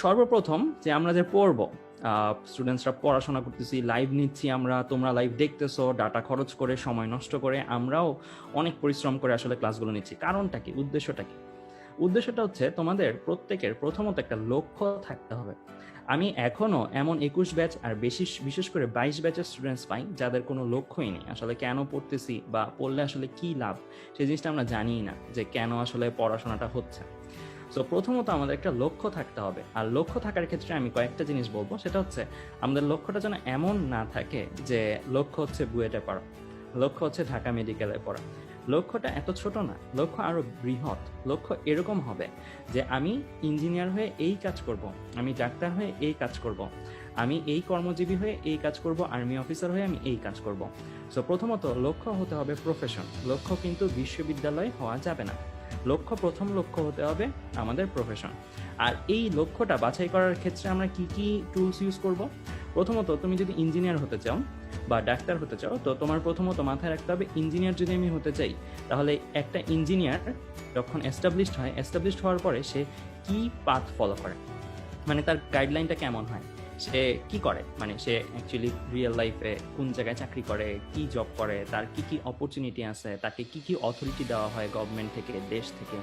সর্বপ্রথম যে আমরা যে পড়বো, স্টুডেন্টসরা পড়াশোনা করতেছি, লাইভ নিচ্ছি আমরা, তোমরা লাইভ দেখতেছো, ডাটা খরচ করে, সময় নষ্ট করে, আমরাও অনেক পরিশ্রম করে আসলে ক্লাসগুলো নিচ্ছি। কারণটা কি, উদ্দেশ্যটা কি? উদ্দেশ্যটা হচ্ছে তোমাদের প্রত্যেকের প্রথমত একটা লক্ষ্য থাকতে হবে। আমি এখনো এমন 21 ব্যাচ আর বিশেষ করে 22 ব্যাচের স্টুডেন্টস পাই যাদের কোনো লক্ষ্যই নেই, আসলে কেন পড়তেছি বা পড়লে আসলে কি লাভ সেই জিনিসটা আমরা জানিই না, যে কেন আসলে পড়াশোনাটা হচ্ছে। সো প্রথমত আমাদের একটা লক্ষ্য থাকতে হবে, আর লক্ষ্য থাকার ক্ষেত্রে আমি কয়েকটা জিনিস বলবো। সেটা হচ্ছে আমাদের লক্ষ্যটা যেন এমন না থাকে যে লক্ষ্য হচ্ছে বুয়েটে পড়া, লক্ষ্য হচ্ছে ঢাকা মেডিকেলে পড়া। লক্ষ্যটা এত ছোট না, লক্ষ্য আরো বৃহৎ। লক্ষ্য এরকম হবে যে আমি ইঞ্জিনিয়ার হয়ে এই কাজ করব, আমি ডাক্তার হয়ে এই কাজ করব, আমি এই কর্মজীবী হয়ে এই কাজ করব, আর্মি অফিসার হয়ে আমি এই কাজ করব। সো প্রথমত লক্ষ্য হতে হবে প্রফেশন। লক্ষ্য কিন্তু বিশ্ববিদ্যালয় হওয়া যাবে না। প্রথম লক্ষ্য হতে হবে আমাদের প্রফেশন। আর এই লক্ষ্যটা বাছাই করার ক্ষেত্রে আমরা কি কি টুলস ইউজ করব? প্রথমত তুমি যদি ইঞ্জিনিয়ার হতে চাও বা ডাক্তার হতে চাও, তো তোমার প্রথমত মাথায় রাখতে হবে, ইঞ্জিনিয়ার যদি আমি হতে চাই, তাহলে একটা ইঞ্জিনিয়ার যখন এস্টাবলিশড হওয়ার পরে সে কি পাথ ফলো করে, মানে তার গাইডলাইনটা কেমন হয়, সে কি করে, মানে সে অ্যাকচুয়ালি রিয়েল লাইফে কোন জায়গায় চাকরি করে, কি জব করে, তার কি কি অপরচুনিটি আছে, তাকে কি কি অথরিটি দেওয়া হয় গভর্নমেন্ট থেকে, দেশ থেকে।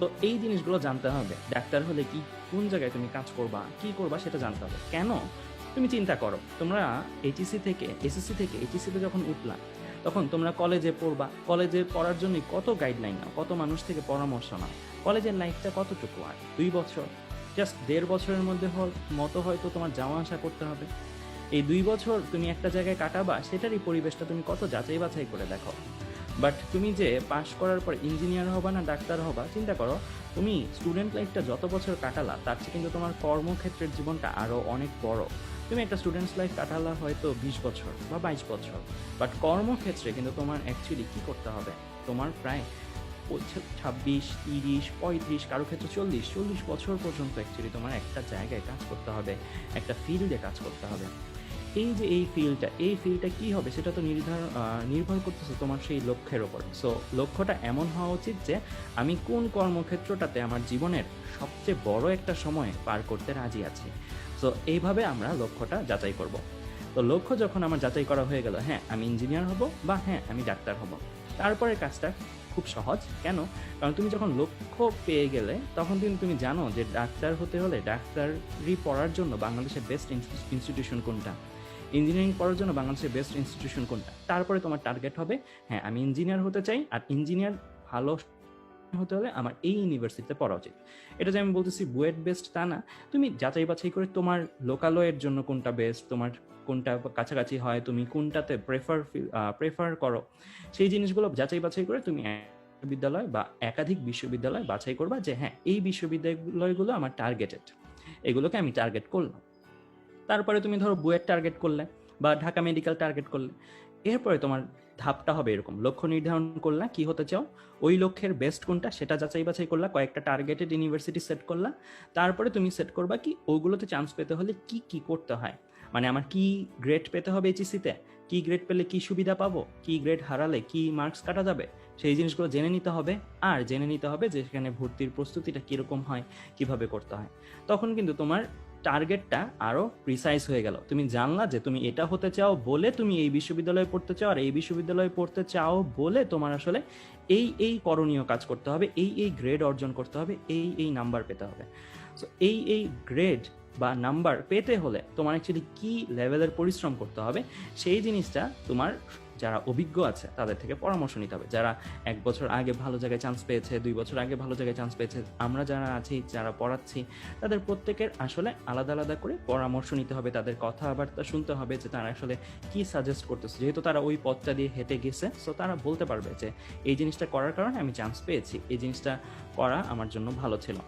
তো এই জিনিসগুলো জানতে হবে। ডাক্তার হলে কি, কোন জায়গায় তুমি কাজ করবা, কি করবা সেটা জানতে হবে। কেন? তুমি চিন্তা করো, তোমরা এসএসসি থেকে এইচএসসিতে যখন উঠলা, তখন তোমরা কলেজে পড়বা, কলেজে পড়ার জন্য কত গাইডলাইন নাও, কত মানুষ থেকে পরামর্শ নাও। কলেজের লাইফটা কতটুকু, আর 2 বছর, জাস্ট 1.5 বছরের মতো হয়তো তোমার যাওয়া আসা করতে হবে। এই 2 বছর তুমি একটা জায়গায় কাটাবা, সেটারই পরিবেশটা তুমি কত যাচাই বাছাই করে দেখো। বাট তুমি যে পাশ করার পর ইঞ্জিনিয়ার হবা না ডাক্তার হবা, চিন্তা করো, তুমি স্টুডেন্ট লাইফটা যত বছর কাটালা তার চেয়ে কিন্তু তোমার কর্মক্ষেত্রের জীবনটা আরও অনেক বড়। তুমি একটা স্টুডেন্টস লাইফ কাটালা হয়তো 20 বছর বা 22 বছর, বাট কর্মক্ষেত্রে কিন্তু তোমার অ্যাকচুয়ালি কী করতে হবে, তোমার প্রায় 26, 30, 35, কারো ক্ষেত্রে 40 বছর পর্যন্ত অ্যাকচুয়ালি তোমার একটা জায়গায় কাজ করতে হবে, একটা ফিল্ডে কাজ করতে হবে। এই ফিল্ডটা কি হবে সেটা তো নির্ভর করতেছে তোমার সেই লক্ষ্যের ওপর। সো লক্ষ্যটা এমন হওয়া উচিত যে আমি কোন কর্মক্ষেত্রটাতে আমার জীবনের সবচেয়ে বড় একটা সময় পার করতে রাজি আছি। সো এইভাবে আমরা লক্ষ্যটা যাচাই করব। তো লক্ষ্য যখন আমার যাচাই করা হয়ে গেল, হ্যাঁ আমি ইঞ্জিনিয়ার হব বা হ্যাঁ আমি ডাক্তার হব, তারপরে কাজটা খুব সহজ। কেন? কারণ তুমি যখন লক্ষ্য পেয়ে গেলে তখন কিন্তু তুমি জানো যে ডাক্তার হতে হলে, ডাক্তারি পড়ার জন্য বাংলাদেশের বেস্ট ইনস্টিটিউশন কোনটা, ইঞ্জিনিয়ারিং পড়ার জন্য বাংলাদেশের বেস্ট ইনস্টিটিউশন কোনটা। তারপরে তোমার টার্গেট হবে, হ্যাঁ আমি ইঞ্জিনিয়ার হতে চাই, আর ইঞ্জিনিয়ার ভালো হতে হলে আমার এই ইউনিভার্সিটিতে পড়া উচিত। এটা যে আমি বলতেছি বুয়েট বেস্ট তা না, তুমি যাচাই বাছাই করে তোমার লোকালয়ের জন্য কোনটা বেস্ট, তোমার কোনটা কাছাকাছি হয়, তুমি কোনটাতে প্রেফার করো, সেই জিনিসগুলো যাচাই বাছাই করে তুমি বিশ্ববিদ্যালয় বা একাধিক বিশ্ববিদ্যালয় বাছাই করবা যে হ্যাঁ এই বিশ্ববিদ্যালয়গুলো আমার টার্গেটেড, এগুলোকে আমি টার্গেট করলাম। তারপরে তুমি ধরো বুয়েট টার্গেট করলে বা ঢাকা মেডিকেল টার্গেট করলে, এরপরে তোমার ধাপটা হবে এরকম, লক্ষ্য নির্ধারণ করলা কি হতে চাও, ওই লক্ষ্যের বেস্ট কোনটা সেটা যাচাই বাছাই করলা, কয়েকটা টার্গেটেড ইউনিভার্সিটি সেট করলা। তারপরে তুমি সেট করবা কি ওগুলোতে চান্স পেতে হলে কি কি করতে হয়, মানে আমার কি গ্রেড পেতে হবে এইচএসসিতে, কি গ্রেড পেলে কি সুবিধা পাবো, কি গ্রেড হারালে কি মার্কস কাটা যাবে, সেই জিনিসগুলো জেনে নিতে হবে। আর জেনে নিতে হবে যে সেখানে ভর্তির প্রস্তুতিটা কীরকম হয়, কিভাবে করতে হয়। তখন কিন্তু তোমার টার্গেটটা আরো প্রিসাইজ হয়ে গেল। তুমি জানলা যে তুমি এটা হতে চাও বলে তুমি এই বিশ্ববিদ্যালয়ে পড়তে চাও, আর এই বিশ্ববিদ্যালয়ে পড়তে চাও বলে তোমার আসলে এই করণীয় কাজ করতে হবে, এই গ্রেড অর্জন করতে হবে, এই নাম্বার পেতে হবে। সো এই গ্রেড বা নাম্বার পেতে হলে তোমার অ্যাকচুয়ালি কি লেভেলের পরিশ্রম করতে হবে, সেই জিনিসটা তোমার যারা অভিজ্ঞ আছে তাদের থেকে পরামর্শ নিতে হবে। যারা 1 বছর আগে ভালো জায়গায় চান্স পেয়েছে, 2 বছর আগে ভালো জায়গায় চান্স পেয়েছে, আমরা যারা আছি, যারা পড়াচ্ছি, তাদের প্রত্যেকের আসলে আলাদা আলাদা করে পরামর্শ নিতে হবে, তাদের কথাবার্তা শুনতে হবে যে তারা আসলে কি সাজেস্ট করতেছে। যেহেতু তারা ওই পথটা দিয়ে হেঁটে গেছে, সো তারা বলতে পারবে যে এই জিনিসটা করার কারণে আমি চান্স পেয়েছি, এই জিনিসটা করা আমার জন্য ভালো ছিল।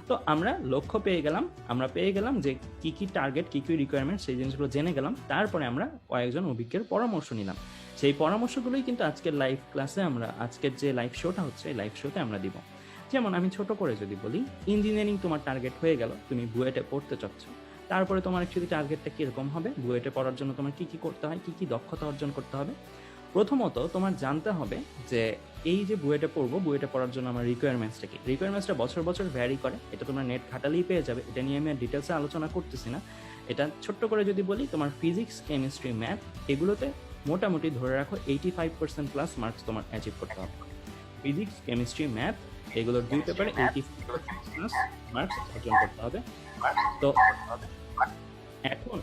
তো আমরা লক্ষ্য পেয়ে গেলাম যে কি কি টার্গেট, কি কি রিকোয়ারমেন্ট, সেই জিনিসগুলো জেনে গেলাম। তারপরে আমরা কয়েকজন অভিজ্ঞের পরামর্শ নিলাম। সেই পরামর্শগুলোই কিন্তু আজকের লাইভ ক্লাসে আজকের যে লাইভ শোটা হচ্ছে, এই লাইভ শোতে আমরা দিব। যেমন আমি ছোট করে যদি বলি, ইঞ্জিনিয়ারিং তোমার টার্গেট হয়ে গেল, তুমি বুয়েটে পড়তে চাচ্ছ। তারপরে তোমার অ্যাকচুয়ালি টার্গেটটা কীরকম হবে, বুয়েটে পড়ার জন্য তোমার কি কি করতে হয়, কি কি দক্ষতা অর্জন করতে হবে। প্রথমত তোমার জানতে হবে যে এই যে বুয়েটে পড়বো, বুয়েটে পড়ার জন্য আমার রিকোয়ারমেন্টসটা কি। রিকোয়ারমেন্টসটা বছর বছর ভ্যারি করে, এটা তোমরা নেট ঘাটালেই পেয়ে যাবে, এটা নিয়ে আমি আর ডিটেলসে আলোচনা করতেছি না। এটা ছোট্ট করে যদি বলি, তোমার ফিজিক্স, কেমিস্ট্রি, ম্যাথ এগুলোতে মোটামুটি ধরে রাখো 85% প্লাস মার্কস তোমার অ্যাচিভ করতে হবে। ফিজিক্স, কেমিস্ট্রি, ম্যাথ এগুলোর 2 পেপারে 85% প্লাস মার্কস অর্জন করতে হবে। তো এখন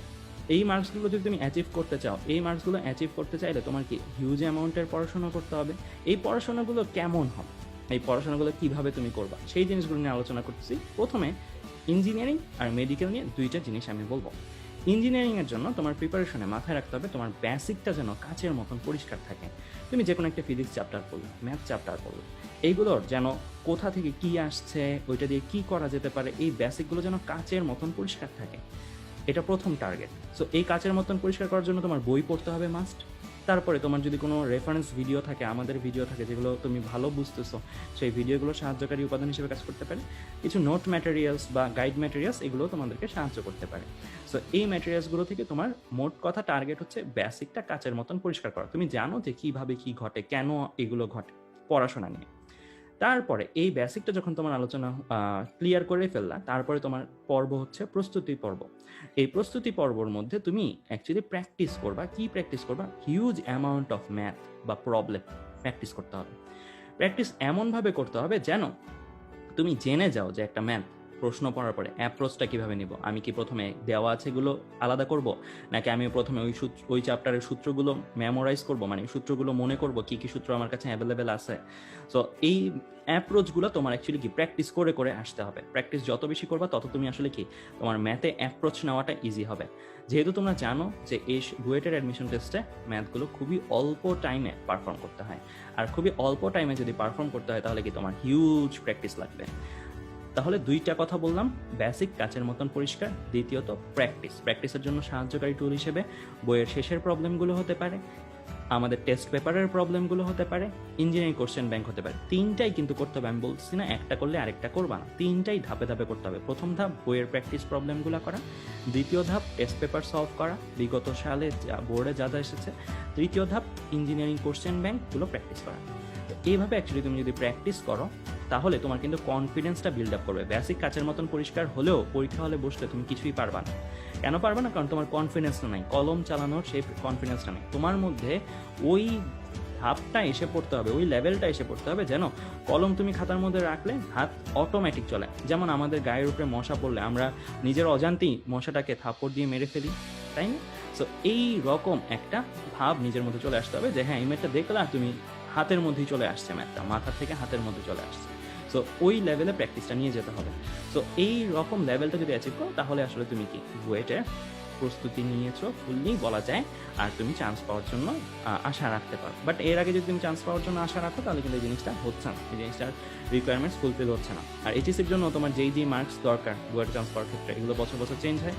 এই মার্কসগুলো যদি তুমি অ্যাচিভ করতে চাও, এই মার্কসগুলো অ্যাচিভ করতে চাইলে তোমার কি হিউজ অ্যামাউন্টের পড়াশোনা করতে হবে। এই পড়াশোনাগুলো কেমন হবে, এই পড়াশোনাগুলো কিভাবে তুমি করবা, সেই জিনিসগুলো নিয়ে আলোচনা করতেছি। প্রথমে ইঞ্জিনিয়ারিং আর মেডিকেল নিয়ে দুইটা জিনিস আমি বলবো। ইঞ্জিনিয়ারিংয়ের জন্য তোমার প্রিপারেশনে মাথায় রাখতে হবে তোমার বেসিকটা যেন কাচের মতন পরিষ্কার থাকে। তুমি যে কোনো একটা ফিজিক্স চ্যাপ্টার পড়লো, ম্যাথ চ্যাপ্টার পড়লো, এইগুলোর যেন কোথা থেকে কি আসছে, ওইটা দিয়ে কি করা যেতে পারে, এই বেসিকগুলো যেন কাচের মতন পরিষ্কার থাকে। এটা প্রথম টার্গেট। সো এই কাচের মতন পরিষ্কার করার জন্য তোমার বই পড়তে হবে মাস্ট। তারপরে তোমার যদি কোনো রেফারেন্স ভিডিও থাকে, আমাদের ভিডিও থাকে যেগুলো তুমি ভালো বুঝতেছো, সেই ভিডিওগুলো সাহায্যকারী উপাদান হিসেবে কাজ করতে পারে। কিছু নোট ম্যাটেরিয়ালস বা গাইড ম্যাটেরিয়ালস এগুলো তোমাদেরকে সাহায্য করতে পারে। সো এই ম্যাটেরিয়ালসগুলো থেকে তোমার মোট কথা টার্গেট হচ্ছে বেসিকটা কাচের মতন পরিষ্কার করা। তুমি জানো যে কিভাবে কি ঘটে, কেন এগুলো ঘটে পড়াশোনা নিয়ে। তারপরে এই বেসিকটা যখন তোমার আলোচনা ক্লিয়ার করে ফেললা, তারপরে তোমার পর্ব হচ্ছে প্রস্তুতি পর্ব। এই প্রস্তুতি পর্বর মধ্যে তুমি অ্যাকচুয়ালি প্র্যাকটিস করবা। কি প্র্যাকটিস করবা? হিউজ অ্যামাউন্ট অফ ম্যাথ বা প্রবলেম প্র্যাকটিস করতে হবে। প্র্যাকটিস এমনভাবে করতে হবে যেন তুমি জেনে যাও যে একটা ম্যাথ প্রশ্ন পড়ার পরে অ্যাপ্রোচটা কিভাবে নিব। আমি কি প্রথমে দেওয়া আছে এগুলো আলাদা করব, নাকি আমি প্রথমে ওই চ্যাপ্টারের সূত্রগুলো মেমোরাইজ করব, মানে সূত্রগুলো মনে করব কি কি সূত্র আমার কাছে অ্যাভেলেবেল আছে। সো এই অ্যাপ্রোচগুলো তোমার অ্যাকচুয়ালি কি প্র্যাকটিস করে করে আসতে হবে। প্র্যাকটিস যত বেশি করবা তত তুমি আসলে কি তোমার ম্যাথে অ্যাপ্রোচ নেওয়াটা ইজি হবে। যেহেতু তোমরা জানো যে এই বুয়েটের অ্যাডমিশন টেস্টে ম্যাথগুলো খুবই অল্প টাইমে পারফর্ম করতে হয়, আর খুবই অল্প টাইমে যদি পারফর্ম করতে হয় তাহলে কি তোমার হিউজ প্র্যাকটিস লাগবে। তাহলে দুইটা কথা বললাম, বেসিক কাচের মতন পরিষ্কার, দ্বিতীয়ত প্র্যাকটিসের জন্য সাহায্যকারী টুল হিসেবে বইয়ের শেষের প্রবলেমগুলো হতে পারে, আমাদের টেস্ট পেপারের প্রবলেমগুলো হতে পারে, ইঞ্জিনিয়ারিং কোশ্চেন ব্যাংক হতে পারে। তিনটাই কিন্তু করতে হবে, আমি বলছি না একটা করলে আরেকটা করবা না, তিনটাই ধাপে ধাপে করতে হবে। প্রথম ধাপ বইয়ের প্র্যাকটিস প্রবলেমগুলো করা, দ্বিতীয় ধাপ টেস্ট পেপার সলভ করা বিগত সালে বোর্ডে যা যা এসেছে, তৃতীয় ধাপ ইঞ্জিনিয়ারিং কোশ্চেন ব্যাংকগুলো প্র্যাকটিস করা। তো এইভাবে অ্যাকচুয়ালি তুমি যদি প্র্যাকটিস করো তাহলে তোমার কিন্তু কনফিডেন্সটা বিল্ড আপ করবে। বেসিক কাচের মতন পরিষ্কার হলেও পরীক্ষা হলে বসলে তুমি কিছুই পারবা না। কেন পারবা না? কারণ তোমার কনফিডেন্সটা নাই, কলম চালানোর সেই কনফিডেন্সটা নেই তোমার মধ্যে। ওই ধাপটা এসে পড়তে হবে, ওই লেভেলটা এসে পড়তে হবে যেন কলম তুমি খাতার মধ্যে রাখলে হাত অটোমেটিক চলে। যেমন আমাদের গায়ের উপরে মশা পড়লে আমরা নিজের অজান্তেই মশাটাকে থাপ্পড় দিয়ে মেরে ফেলি, তাই না? সো এই রকম একটা ভাব নিজের মধ্যে চলে আসতে হবে যে হ্যাঁ এই ম্যাথটা দেখলে আর তুমি হাতের মধ্যেই চলে আসছে, ম্যাথটা মাথা থেকে হাতের মধ্যে চলে আসছে। সো ওই লেভেলে প্র্যাকটিসটা নিয়ে যেতে হবে। সো এই রকম লেভেলটা যদি অ্যাচিভ করো তাহলে আসলে তুমি কি বুয়েটের প্রস্তুতি নিয়েছো ফুললি বলা যায়, আর তুমি চান্স পাওয়ার জন্য আশা রাখতে পারো। বাট এর আগে যদি তুমি চান্স পাওয়ার জন্য আশা রাখো তাহলে কিন্তু এই জিনিসটা হচ্ছে না, এই জিনিসটার রিকোয়ারমেন্টস ফুলফিল হচ্ছে না। আর এইচএসির জন্য তোমার যেই মার্কস দরকার বুয়েট চান্স পাওয়ার ক্ষেত্রে, এগুলো বছর বছর চেঞ্জ হয়,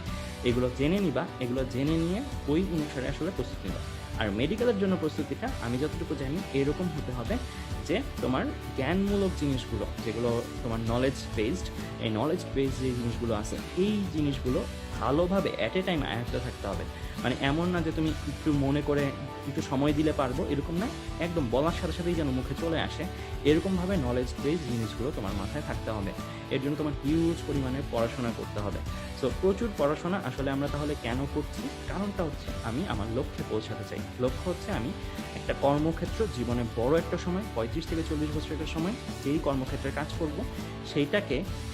এগুলো জেনে নিবা, এগুলো জেনে নিয়ে ওই অনুসারে আসলে প্রস্তুতি নিবা। আর মেডিকেলের জন্য প্রস্তুতিটা আমি যতটুকু জানি এরকম হতে হবে যে তোমার জ্ঞানমূলক জিনিসগুলো যেগুলো তোমার নলেজ বেসড, এই নলেজ বেসড যে জিনিসগুলো আছে এই জিনিসগুলো ভালোভাবে অ্যাট এ টাইম আয়ত্তে থাকতে হবে। মানে এমন না যে তুমি একটু মনে করে একটু সময় দিলে পারবো, এরকম না, একদম বলার সাথে সাথেই যেন মুখে চলে আসে এরকমভাবে নলেজ বেসড জিনিসগুলো তোমার মাথায় থাকতে হবে। এর জন্য তোমার হিউজ পরিমাণে পড়াশোনা করতে হবে। সো প্রচুর পড়াশোনা আসলে আমরা তাহলে কেন করছি? কারণটা হচ্ছে আমি আমার লক্ষ্যে পৌঁছাতে চাই। লক্ষ্য হচ্ছে আমি একটা কর্মক্ষেত্র, জীবনে বড় একটা সময় 35 থেকে 40 বছর একটা সময় যেই কর্মক্ষেত্রে কাজ করব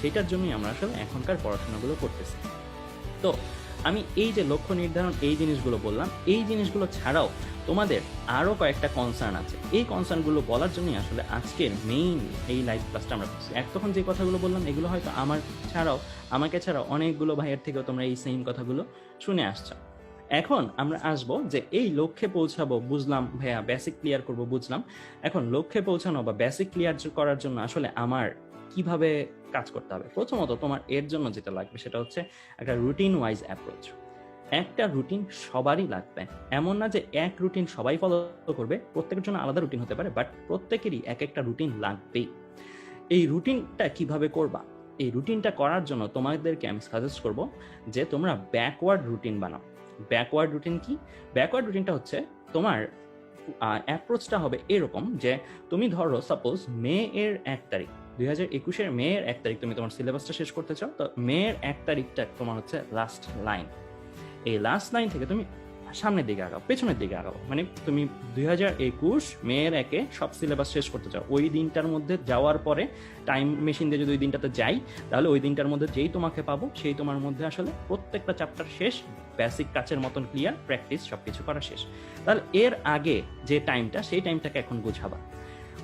সেইটার জন্যই আমরা আসলে এখনকার পড়াশোনাগুলো করতেছি। তো আমি এই যে লক্ষ্য নির্ধারণ এই জিনিসগুলো বললাম, এই জিনিসগুলো ছাড়াও তোমাদের আরও কয়েকটা কনসার্ন আছে। এই কনসার্নগুলো বলার জন্যই আসলে আজকের মেইন এই লাইভ ক্লাসটা আমরা করছি। তখন যে কথাগুলো বললাম এগুলো হয়তো আমাকে ছাড়াও অনেকগুলো ভাইয়ের থেকেও তোমরা এই সেম কথাগুলো শুনে আসছো। এখন আমরা আসবো যে এই লক্ষ্যে পৌঁছাবো, বুঝলাম ভাইয়া বেসিক ক্লিয়ার করব, বুঝলাম। এখন লক্ষ্যে পৌঁছানো বা বেসিক ক্লিয়ার করার জন্য আসলে আমার কিভাবে কাজ করতে হবে? প্রথমত তোমার এর জন্য যেটা লাগবে সেটা হচ্ছে একটা রুটিন ওয়াইজ অ্যাপ্রোচ। একটা রুটিন সবারই লাগবে, এমন না যে এক রুটিন সবাই ফলো করবে, প্রত্যেকের জন্য আলাদা রুটিন হতে পারে, বাট প্রত্যেকেরই এক একটা রুটিন লাগবেই। এই রুটিনটা কিভাবে করবা? এই রুটিনটা করার জন্য তোমাদেরকে আমি সাজেস্ট করব যে তোমরা ব্যাকওয়ার্ড রুটিন বানাও। ব্যাকওয়ার্ড রুটিন কি? ব্যাকওয়ার্ড রুটিনটা হচ্ছে তোমার অ্যাপ্রোচটা হবে এরকম যে তুমি ধরো সাপোজ মে এর 1 তারিখ 2021-এর মে এর 1 তারিখ তুমি তোমার সিলেবাসটা শেষ করতে চাও, তো মে এর 1 তারিখটা তোমার হচ্ছে লাস্ট লাইন। এই লাস্ট লাইন থেকে তুমি সামনের দিকে আগাও, পেছনের দিকে আগাও, মানে তুমি 2021 মে এর 1-এ সব সিলেবাস শেষ করতে চাও, ওই দিনটার মধ্যে যাওয়ার পরে টাইম মেশিন দিয়ে যদি ওই দিনটাতে যাই, তাহলে ওই দিনটার মধ্যে যেই তোমাকে পাবো সেই তোমার মধ্যে আসলে প্রত্যেকটা চ্যাপ্টার শেষ, বেসিক কাচের মতন ক্লিয়ার, প্র্যাকটিস সবকিছু করা শেষ। তাহলে এর আগে যে টাইমটা, সেই টাইমটাকে এখন গোছাবা,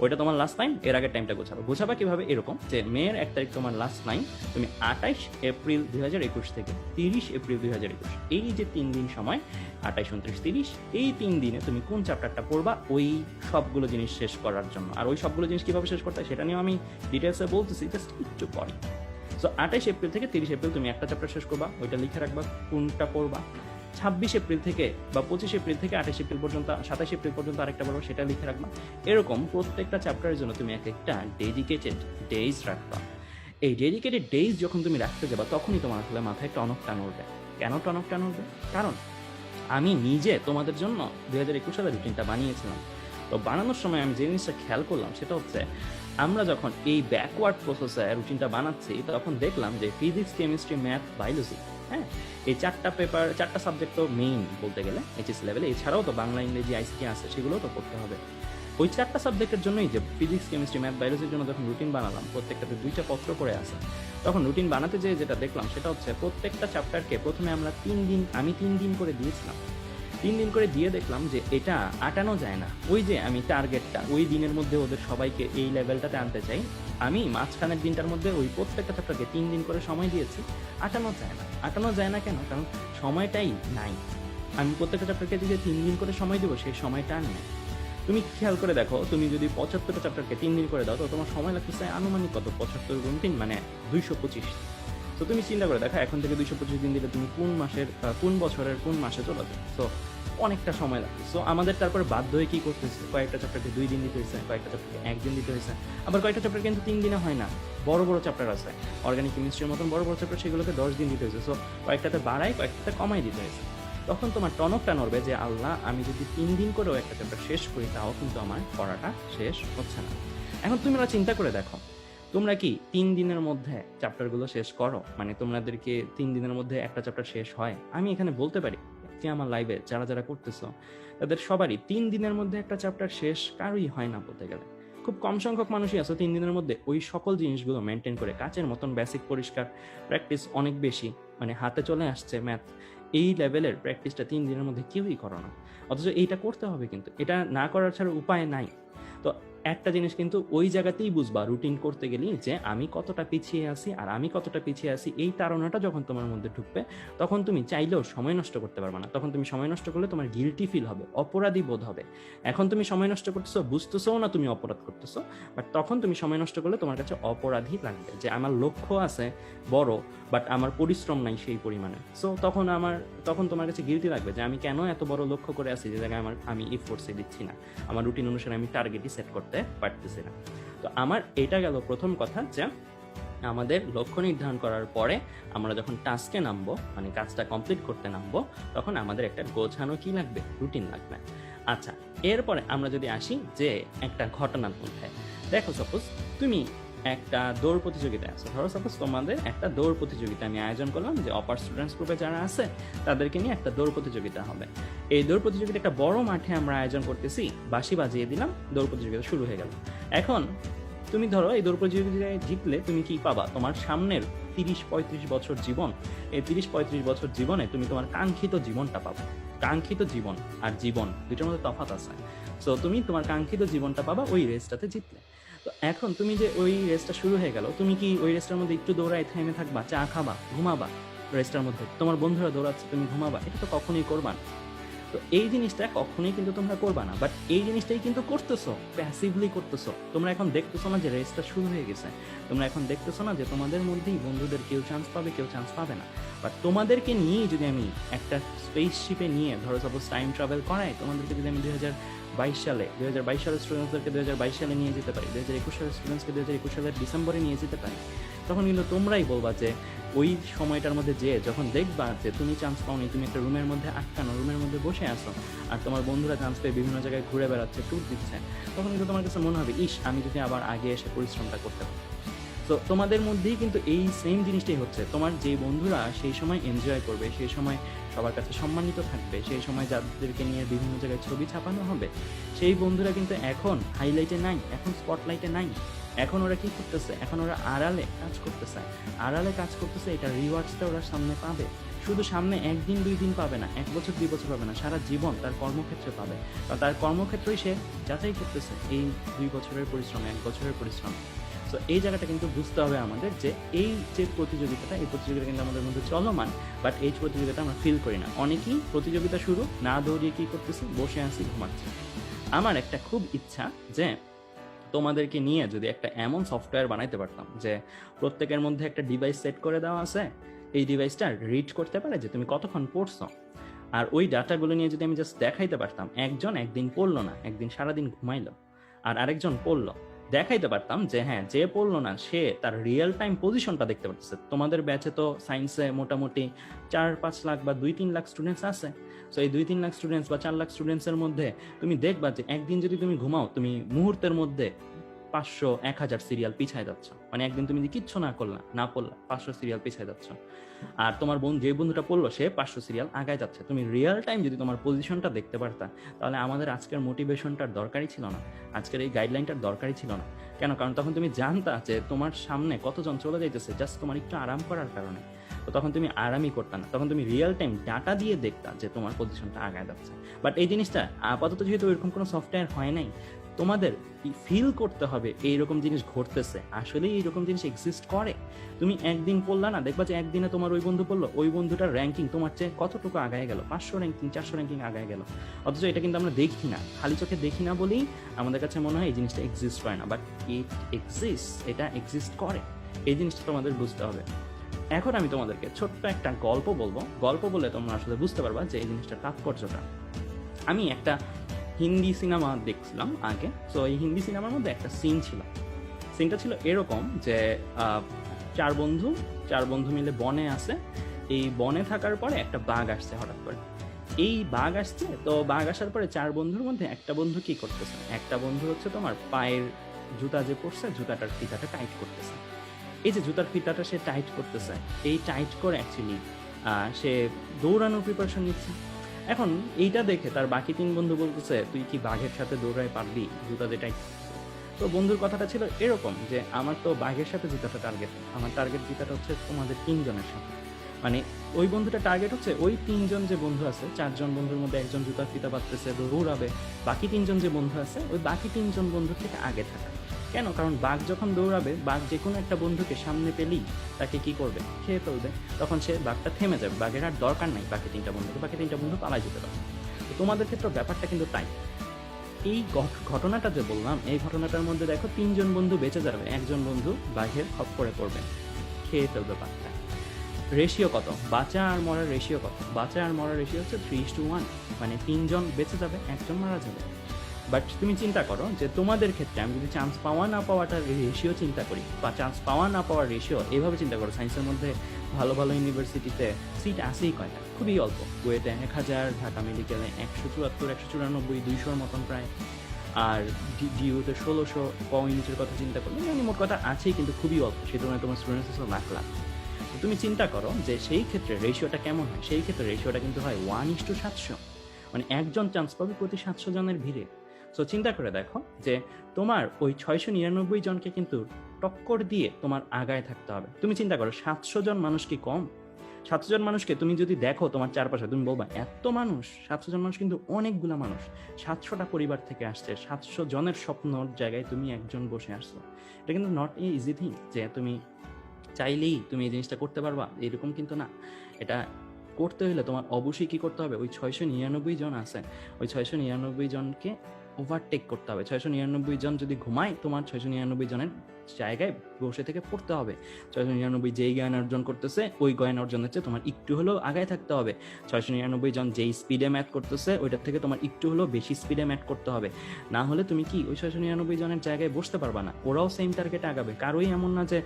ওইটা তোমার লাস্ট টাইম, এর আগের টাইমটা গোছাবা কিভাবে, এরকম যে মে এর 1 তারিখ তোমার লাস্ট টাইম, তুমি 28 এপ্রিল 2021 থেকে 30 এপ্রিল 2021, এই যে 3 দিন সময়, 28, 29, 30, এই 3 দিনে তুমি কোন চ্যাপ্টারটা পড়বা ওই সবগুলো জিনিস শেষ করার জন্য। আর ওই সবগুলো জিনিস কিভাবে শেষ করতে হয় সেটা নিয়ে আমি ডিটেলসে বলতেছি, জাস্ট একটু পরে। সো 28 এপ্রিল থেকে 30 এপ্রিল তুমি একটা চ্যাপ্টার শেষ করবা, ওইটা লিখে রাখবা কোনটা পড়বা। 26 এপ্রিল থেকে বা 25 এপ্রিল থেকে 28 এপ্রিল পর্যন্ত, 27 এপ্রিল পর্যন্ত আরেকটা পড়বা, সেটা লিখে রাখবা। এরকম প্রত্যেকটা চ্যাপ্টারের জন্য তুমি এক একটা ডেডিকেটেড ডেজ রাখবা। এই ডেডিকেটেড ডেজ যখন তুমি রাখতে যাবা, তখনই তোমার আসলে মাথায় টনক টান উঠবে। কেন টনক টান উঠবে? কারণ আমি নিজে তোমাদের জন্য 2021 সালে রুটিনটা বানিয়েছিলাম। তো বানানোর সময় আমি যে জিনিসটা খেয়াল করলাম সেটা হচ্ছে, আমরা যখন এই ব্যাকওয়ার্ড প্রসেসে রুটিনটা বানাচ্ছি, তখন দেখলাম যে ফিজিক্স, কেমিস্ট্রি, ম্যাথ, বায়োলজি, হ্যাঁ, এই 4টা পেপার, 4টা সাবজেক্ট তো মেইন বলতে গেলে এইচএস লেভেলে, এছাড়াও তো বাংলা, ইংরেজি, আইসিটি আছে, সেগুলোও তো পড়তে হবে। ওই 4টা সাবজেক্টের জন্যই যে ফিজিক্স, কেমিস্ট্রি, ম্যাথ, বায়োলজির জন্য যখন রুটিন বানালাম, প্রত্যেকটাতে 2টা পত্র করে আছে, তখন রুটিন বানাতে যেয়ে যেটা দেখলাম সেটা হচ্ছে, প্রত্যেকটা চ্যাপ্টারকে প্রথমে আমি 3 দিন করে দিয়েছিলাম। 3 দিন করে দিয়ে দেখলাম যে এটা আটানো যায় না। ওই যে আমি টার্গেটটা ওই দিনের মধ্যে ওদের সবাইকে এই লেভেলটাতে আনতে চাই, আমি মাঝখানের দিনটার মধ্যে ওই প্রত্যেকটা চ্যাপ্টারকে 3 দিন করে সময় দিয়েছি, আটানো যায় না। কেন? কারণ সময়টাই নাই। আমি প্রত্যেকটা চ্যাপ্টারকে যদি 3 দিন করে সময় দেবো, সেই সময়টা নেই। তুমি খেয়াল করে দেখো, তুমি যদি 75টা চ্যাপ্টারকে 3 দিন করে দাও, তো তোমার সময় লাগতেছে আনুমানিক কত? 75 গুণ 3 মানে 225। তো তুমি চিন্তা করে দেখো, এখন থেকে 225 দিন দিলে তুমি কোন বছরের কোন মাসে চলে যাবে? তো অনেকটা সময় লাগে। সো আমাদের তারপরে বাধ্য হয়ে কি করতেছে, কয়েকটা চ্যাপ্টারকে 2 দিন দিতে হয়েছে, কয়েকটা চ্যাপ্টারকে 1 দিন দিতে হয়েছে, আবার কয়েকটা চ্যাপ্টার কিন্তু 3 দিনে হয় না। বড় বড় চ্যাপ্টার আছে, অর্গানিক কেমিস্ট্রির মতন বড় বড় চ্যাপ্টার, সেগুলোকে 10 দিন দিতে হয়েছে। সো কয়েকটাতে বাড়াই, কয়েকটাতে কমাই দিতে হয়েছে। তখন তোমার টনকটা নড়বে যে আল্লাহ, আমি যদি 3 দিন করেও একটা চ্যাপ্টার শেষ করি, তাও কিন্তু আমার পড়াটা শেষ হচ্ছে না। এখন তোমরা চিন্তা করে দেখো, তোমরা কি 3 দিনের মধ্যে চ্যাপ্টারগুলো শেষ করো? মানে তোমাদেরকে 3 দিনের মধ্যে একটা চ্যাপ্টার শেষ হয়? আমি এখানে বলতে পারি যে আমার লাইভে যারা করতেছো, তাদের সবারই 3 দিনের মধ্যে একটা চ্যাপ্টার শেষ কারোই হয় না বলতে গেলে। খুব কম সংখ্যক মানুষই আছে 3 দিনের মধ্যে ওই সকল জিনিসগুলো মেনটেন করে, কাচের মতন বেসিক পরিষ্কার, প্র্যাকটিস অনেক বেশি, মানে হাতে চলে আসছে ম্যাথ, এই লেভেলের প্র্যাকটিসটা 3 দিনের মধ্যে কেউই করো না। অথচ এইটা করতে হবে, কিন্তু এটা না করার ছাড়া উপায় নাই। তো একটা জিনিস কিন্তু ওই জায়গাতেই বুঝবা রুটিন করতে গেলেই, যে আমি কতটা পিছিয়ে আছি, আর আমি কতটা পিছিয়ে আছি এই তাড়নাটা যখন তোমার মধ্যে ঢুকবে, তখন তুমি চাইলেও সময় নষ্ট করতে পারবে না। তখন তুমি সময় নষ্ট করলে তোমার গিলটি ফিল হবে, অপরাধী বোধ হবে। এখন তুমি সময় নষ্ট করতেছো, বুঝতেছো না তুমি অপরাধ করতেছো, বাট তখন তুমি সময় নষ্ট করলে তোমার কাছে অপরাধী লাগবে, যে আমার লক্ষ্য আছে বড়, বাট আমার পরিশ্রম নাই সেই পরিমাণে। সো তখন তোমার কাছে গিলটি লাগবে যে আমি কেন এত বড় লক্ষ্য করে আছি, যে জায়গায় আমি এফোর্টসে দিচ্ছি না, আমার রুটিন অনুসারে আমি টার্গেটই সেট করতে পারতেছি না। তো আমার এটা গেল প্রথম কথা, যে আমাদের লক্ষ্য নির্ধারণ করার পরে আমরা যখন টাস্কে নামবো, মানে কাজটা কমপ্লিট করতে নামবো, তখন আমাদের একটা গোছানো কি লাগবে, রুটিন লাগবে। আচ্ছা, এরপরে আমরা যদি আসি যে একটা ঘটনার মধ্যে, দেখো সাপোজ তুমি একটা দৌড় প্রতিযোগিতায় আছে, ধরো সাপোজ তোমাদের একটা দৌড় প্রতিযোগিতা আমি আয়োজন করলাম, যে অপার স্টুডেন্টস গ্রুপে যারা আছে তাদেরকে নিয়ে একটা দৌড় প্রতিযোগিতা হবে। এই দৌড় প্রতিযোগিতা একটা বড় মাঠে আমরা আয়োজন করতেছি, বাঁশি বাজিয়ে দিলাম, দৌড় প্রতিযোগিতা শুরু হয়ে গেল। এখন তুমি ধরো এই দৌড় প্রতিযোগিতায় জিতলে তুমি কি পাবা? তোমার সামনের 30-35 বছর জীবন, এই 30-35 বছর জীবনে তুমি তোমার কাঙ্ক্ষিত জীবনটা পাবা। কাঙ্ক্ষিত জীবন আর জীবন দুটোর মধ্যে তফাৎ আছে। সো তুমি তোমার কাঙ্ক্ষিত জীবনটা পাবা ওই রেসটাতে জিতলে। তো এখন তুমি যে ওই রেসটা শুরু হয়ে গেল, তুমি কি ওই রেসটার মধ্যে একটু দৌড়ায় থেমে থাকবা, চা খাবা, ঘুমাবা? রেসটার মধ্যে তোমার বন্ধুরা দৌড়াচ্ছে, তুমি ঘুমাবা? এটা তো কখনোই করবা না। তো এই জিনিসটা কখনোই কিন্তু তোমরা করবা না, বাট এই জিনিসটাই কিন্তু করতেছো, প্যাসিভলি করতেছো। তোমরা এখন দেখতেছো না যে রেসটা শুরু হয়ে গেছে, তোমরা এখন দেখতেছো না যে তোমাদের মধ্যেই বন্ধুদের কেউ চান্স পাবে, কেউ চান্স পাবে না। বাট তোমাদেরকে নিয়েই যদি আমি একটা স্পেসশিপে নিয়ে, ধরো সাপোজ টাইম ট্রাভেল করাই, তোমাদেরকে যদি আমি 2022 সালের স্টুডেন্টসদেরকে 2022 সালে নিয়ে যেতে পারি, 2021 সালের স্টুডেন্টসকে 2021 সালের ডিসেম্বরে নিয়ে যেতে পারি, তখন কিন্তু তোমরাই বলবা যে ওই সময়টার মধ্যে যে যখন দেখবা যে তুমি চান্স পাওনি, তুমি একটা রুমের মধ্যে আটকানো, রুমের মধ্যে বসে আসো, আর তোমার বন্ধুরা চান্স পেয়ে বিভিন্ন জায়গায় ঘুরে বেড়াচ্ছে, ট্যুর দিচ্ছে, তখন কিন্তু তোমার কাছে মনে হবে ইস আমি যদি আবার আগে এসে পরিশ্রমটা করতে পারি। তো তোমাদের মধ্যেই কিন্তু এই সেম জিনিসটাই হচ্ছে, তোমার যে বন্ধুরা সেই সময় এনজয় করবে, সেই সময় সবার কাছে সম্মানিত থাকবে, সেই সময় যাদেরকে নিয়ে বিভিন্ন জায়গায় ছবি ছাপানো হবে, সেই বন্ধুরা কিন্তু এখন হাইলাইটে নাই, এখন স্পটলাইটে নাই। এখন ওরা কি করতেছে, এখন ওরা আড়ালে কাজ করতেছে, আড়ালে কাজ করতেছে, এটা রিওয়ার্ডসটা ওরা সামনে পাবে। শুধু সামনে একদিন 2 দিন পাবে না, 1 বছর 2 বছর পাবে না, সারা জীবন তার কর্মক্ষেত্রে পাবে। কারণ তার কর্মক্ষেত্রেই সে যাচাই করতেছে এই 2 বছরের পরিশ্রম, 1 বছরের পরিশ্রম। তো এই জায়গাটা কিন্তু বুঝতে হবে আমাদের, যে এই যে প্রতিযোগিতাটা, এই প্রতিযোগিতা কিন্তু আমাদের মধ্যে চলমান, বাট এই প্রতিযোগিতা আমরা ফিল করি না। অনেকেই প্রতিযোগিতা শুরু না দৌড়িয়ে কি করতেছি, বসে আছি, ঘুমাচ্ছি। আমার একটা খুব ইচ্ছা যে তোমাদেরকে নিয়ে যদি একটা এমন সফটওয়্যার বানাইতে পারতাম যে প্রত্যেকের মধ্যে একটা ডিভাইস সেট করে দেওয়া আছে, এই ডিভাইসটা রিড করতে পারে যে তুমি কতক্ষণ পড়ছো, আর ওই ডাটাগুলো নিয়ে যদি আমি জাস্ট দেখাইতে পারতাম, একজন একদিন পড়লো না, একদিন সারাদিন ঘুমাইলো, আর আরেকজন পড়লো, দেখাইতে পারতাম যে হ্যাঁ যে পড়লো না সে তার রিয়েল টাইম পজিশনটা দেখতে পাচ্ছে। তোমাদের ব্যাচে তো সায়েন্সে মোটামুটি 4-5 লাখ বা 2-3 লাখ স্টুডেন্টস আছে। সো এই 2-3 লাখ স্টুডেন্টস বা 4 লাখ স্টুডেন্টসের মধ্যে তুমি দেখবা যে একদিন যদি তুমি ঘুমাও, তুমি মুহূর্তের মধ্যে 500-1000 সিরিয়াল পিছায় যাচ্ছ। মানে একদিন তুমি যে কিচ্ছু না করলা, না পড়লা, 500 সিরিয়াল পিছায় যাচ্ছ। আর তোমার যে বন্ধুটা পড়লো সে 500 সিরিয়াল আগায় যাচ্ছে। তুমি রিয়েল টাইম যদি তোমার পজিশনটা দেখতে পারতা, তাহলে আমাদের আজকের মোটিভেশনটার দরকারই ছিল না, আজকের এই গাইডলাইনটার দরকারই ছিল না। কেন? কারণ তখন তুমি জানতা যে তোমার সামনে কতজন চলে যাইতেছে জাস্ট তোমার একটু আরাম করার কারণে। তো তখন তুমি আরামই করতা না, তখন তুমি রিয়েল টাইম ডাটা দিয়ে দেখতা যে তোমার পজিশনটা আগায় যাচ্ছে। বাট এই জিনিসটা আপাতত যেহেতু এরকম কোনো সফটওয়্যার হয় নাই, তোমাদের ফিল করতে হবে এইরকম জিনিস ঘটতেছে, আসলে এইরকম জিনিস এক্সিস্ট করে। তুমি একদিন পড়লা না, দেখবা যে একদিনে তোমার ওই বন্ধু পড়লো, ওই বন্ধুটার র্যাঙ্কিং তোমার চেয়ে কতটুকু আগায় গেল, 500 র্যাঙ্কিং, 400 র্যাঙ্কিং আগায় গেল। অথচ এটা কিন্তু আমরা দেখি না, খালি চোখে দেখি না বলেই আমাদের কাছে মনে হয় এই জিনিসটা এক্সিস্ট করে না, বাট ইট এক্সিস্ট, এটা এক্সিস্ট করে। এই জিনিসটা তোমাদের বুঝতে হবে। এখন আমি তোমাদেরকে ছোট্ট একটা গল্প বলবো, গল্প বলে তোমরা আসলে বুঝতে পারবা যে এই জিনিসটার তাৎপর্যটা। আমি একটা হিন্দি সিনেমা দেখছিলাম আগে। তো এই হিন্দি সিনেমার মধ্যে একটা সিন ছিল, সিনটা ছিল এরকম যে চার বন্ধু মিলে বনে আছে। এই বনে থাকার পরে একটা বাঘ আসছে হঠাৎ করে। এই বাঘ আসছে, তো বাঘ আসার পরে 4 বন্ধুর মধ্যে একটা বন্ধু কি করতেছে, একটা বন্ধু হচ্ছে তোমার পায়ের জুতা যে পরছে, জুতাটার ফিতাটা টাইট করতেছে। এই যে জুতার ফিতাটা সে টাইট করতেছে, এই টাইট করে অ্যাকচুয়ালি সে দৌড়ানোর প্রিপারেশন নিচ্ছে। এখন এইটা দেখে তার বাকি 3 বন্ধু বলতেছে তুই কি বাঘের সাথে দৌড়ায় পারবি, জুতা দিয়ে টাইট। তো বন্ধুর কথাটা ছিল এরকম যে আমার তো বাঘের সাথে জুতাটা টার্গেট, আমার টার্গেট জুতাটা হচ্ছে তোমাদের 3 জনের সাথে। মানে ওই বন্ধুটা টার্গেট হচ্ছে ওই 3 জন যে বন্ধু আছে, 4 জন বন্ধুর মধ্যে একজন জুতার ফিতা বাঁধতেছে, দৌড়াবে, বাকি 3 জন যে বন্ধু আছে ওই বাকি 3 জন বন্ধুর থেকে আগে থাকা। কেন? কারণ বাঘ যখন দৌড়াবে, বাঘ যে কোনো একটা বন্ধুকে সামনে পেলেই তাকে কি করবে, খেয়ে ফেলবে। তখন সে বাঘটা থেমে যাবে, বাঘের আর দরকার নাই বাকি 3টা বন্ধুকে, বাকি 3টা বন্ধু পালাই যেতে পারে। তো তোমাদের ক্ষেত্রে ব্যাপারটা কিন্তু তাই। এই ঘটনাটা যে বললাম, এই ঘটনাটার মধ্যে দেখো 3 জন বন্ধু বেঁচে যাবে, একজন বন্ধু বাঘের খপ্পরে পড়বে, খেয়ে ফেলবে বাঘটা। রেশিও কত? বাঁচা আর মরার রেশিও কত? বাঁচা আর মরার রেশিও হচ্ছে 3:1, মানে 3 জন বেঁচে যাবে, একজন মারা যাবে। বাট তুমি চিন্তা করো যে তোমাদের ক্ষেত্রে আমি যদি চান্স পাওয়া না পাওয়াটার রেশিও চিন্তা করি, বা চান্স পাওয়া না পাওয়ার রেশিও এইভাবে চিন্তা করো, সায়েন্সের মধ্যে ভালো ভালো ইউনিভার্সিটিতে সিট আসেই কয়টা? খুবই অল্প। কুয়েটে 1000, ঢাকা মেডিকেলে 174, 194, 200-র মতন প্রায়। আর ডিউতে 1600, ইউনিটের কথা চিন্তা করলে মানে মোট কথা আছেই, কিন্তু খুবই অল্প। সেই তুলনায় তোমার স্টুডেন্টস আছে লাখ লাখ। তুমি চিন্তা করো যে সেই ক্ষেত্রে রেশিওটা কেমন হয়। সেই ক্ষেত্রে রেশিওটা কিন্তু হয় 1:700, মানে একজন চান্স পাবে প্রতি 700 জনের ভিড়ে। সো চিন্তা করে দেখো যে তোমার ওই 699 জনকে কিন্তু টক্কর দিয়ে তোমার আগায় থাকতে হবে। তুমি চিন্তা করো 700 জন মানুষ কি কম? 700 জন মানুষকে তুমি যদি দেখো তোমার চারপাশে, তুমি বলবা এত মানুষ? 700 জন মানুষ কিন্তু অনেকগুলা মানুষ, 700টা পরিবার থেকে আসছে, 700 জনের স্বপ্নর জায়গায় তুমি একজন বসে আসছো। এটা কিন্তু নট এ ইজি থিং যে তুমি চাইলেই তুমি এই জিনিসটা করতে পারবা, এরকম কিন্তু না। এটা করতে হলে তোমার অবশ্যই কি করতে হবে, ওই 699 জন আছে, ওই 699 জনকে ওভারটেক করতে হবে। 699 জন যদি ঘুমায়, তোমার 699 জনের জায়গায় বসে থেকে পড়তে হবে। 699 যেই জ্ঞান অর্জন করতেছে, ওই জ্ঞান অর্জনের চেয়ে তোমার একটু হলেও আগায় থাকতে হবে। 699 জন যেই স্পিডে ম্যাথ করতেছে, ওইটার থেকে তোমার একটু হলেও বেশি স্পিডে ম্যাথ করতে হবে। না হলে তুমি কি ওই 699 জনের জায়গায় বসতে পারবা না। ওরাও সেম টার্গেটে আগাবে, কারোই এমন না যে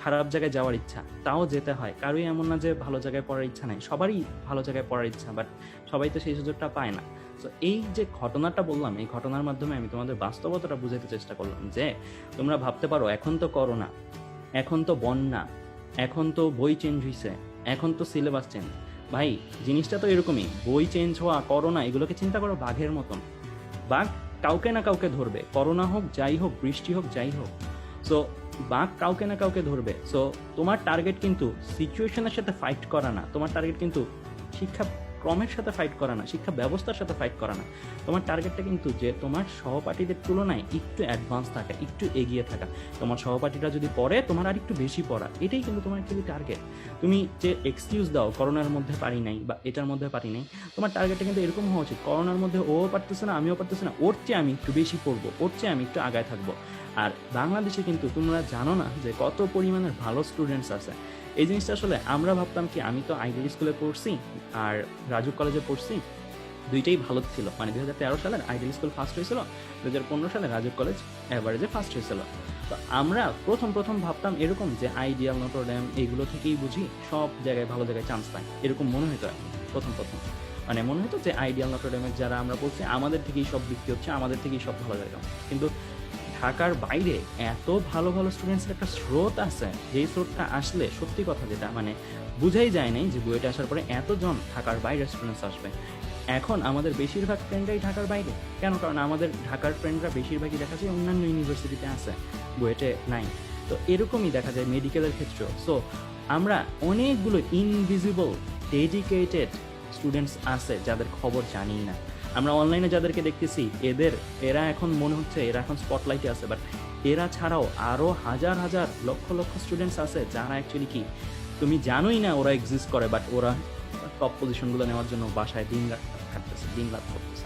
খারাপ জায়গায় যাওয়ার ইচ্ছা, তাও যেতে হয়। কারোই এমন না যে ভালো জায়গায় পড়ার ইচ্ছা নাই, সবারই ভালো জায়গায় পড়ার ইচ্ছা, বাট সবাই তো সেই সুযোগটা পায় না। তো এই যে ঘটনাটা বললাম, এই ঘটনার মাধ্যমে আমি তোমাদের বাস্তবতাটা বুঝাতে চেষ্টা করলাম যে তোমরা ভাবতে পারো এখন তো করোনা, এখন তো বন্যা, এখন তো বই চেঞ্জ হয়েছে, এখন তো সিলেবাস চেঞ্জ। ভাই জিনিসটা তো এরকমই, বই চেঞ্জ হওয়া, করোনা, এগুলোকে চিন্তা করো বাঘের মতন। বাঘ কাউকে না কাউকে ধরবে, করোনা হোক, যাই হোক, বৃষ্টি হোক, যাই হোক। সো বাঘ কাউকে না কাউকে ধরবে। সো তোমার টার্গেট কিন্তু সিচুয়েশনের সাথে ফাইট করা না, তোমার টার্গেট কিন্তু শিক্ষা ক্রমের সাথে ফাইট করা না, শিক্ষা ব্যবস্থার সাথে ফাইট করা না। তোমার টার্গেটটা কিন্তু যে তোমার সহপাঠীদের তুলনায় একটু অ্যাডভান্স থাকা, একটু এগিয়ে থাকা। তোমার সহপাঠীরা যদি পড়ে, তোমার আর একটু বেশি পড়া, এটাই কিন্তু তোমার অ্যাকচুয়ালি টার্গেট। তুমি যে এক্সকিউজ দাও করোনার মধ্যে পারি নাই বা এটার মধ্যে পারি নাই, তোমার টার্গেটটা কিন্তু এরকম হওয়া উচিত, করোনার মধ্যে ও পারতেছে না, আমিও পারতেছি না, ওর চেয়ে আমি একটু বেশি পড়বো, ওর চেয়ে আমি একটু আগায় থাকবো। আর বাংলাদেশে কিন্তু তোমরা জানো না যে কত পরিমাণের ভালো স্টুডেন্টস আছে। এই জিনিসটা আসলে আমরা ভাবতাম কি, আমি তো আইডিয়াল স্কুলে পড়ছি আর রাজুক কলেজে পড়ছি, দুইটাই ভালো ছিল। মানে 2013 সালে আইডিয়াল স্কুল ফার্স্ট হয়েছিল, 2015 সালে রাজুক কলেজ অ্যাভারেজে ফার্স্ট হয়েছিল। তো আমরা প্রথম ভাবতাম এরকম যে আইডিয়াল, নটরডেম, এগুলো থেকেই বুঝি সব জায়গায় ভালো জায়গায় চান্স পাই, এরকম মনে হতো প্রথম মানে মনে হতো যে আইডিয়াল, নটরডেমের যারা আমরা পড়ছি আমাদের থেকেই সব বিক্রি হচ্ছে, আমাদের থেকেই সব ভালো জায়গা। কিন্তু ঢাকার বাইরে এত ভালো ভালো স্টুডেন্টসের একটা স্রোত আছে, যেই স্রোতটা আসলে সত্যি কথা যেটা মানে বুঝাই যায় নাই যে বুয়েটে আসার পরে এতজন ঢাকার বাইরের স্টুডেন্টস আসবে। এখন আমাদের বেশিরভাগ ফ্রেন্ডরাই ঢাকার বাইরে। কেন? কারণ আমাদের ঢাকার ফ্রেন্ডরা বেশিরভাগই দেখা যায় অন্যান্য ইউনিভার্সিটিতে আছে, বুয়েটে নাই। তো এরকমই দেখা যায় মেডিকেলের ক্ষেত্রেও। সো আমরা অনেকগুলো ইনভিজিবল ডেডিকেটেড স্টুডেন্টস আছে যাদের খবর জানি না। আমরা অনলাইনে যাদেরকে দেখতেছি এরা এখন মনে হচ্ছে এরা এখন স্পটলাইটে আছে, বাট এরা ছাড়াও আরো হাজার হাজার লক্ষ লক্ষ স্টুডেন্টস আছে যারা অ্যাকচুয়ালি কি তুমি জানোই না ওরা এক্সিস্ট করে, বাট ওরা টপ পজিশনগুলো নেওয়ার জন্য বাসায় দিন রাত খাটতেছে, দিন রাত করতেছে।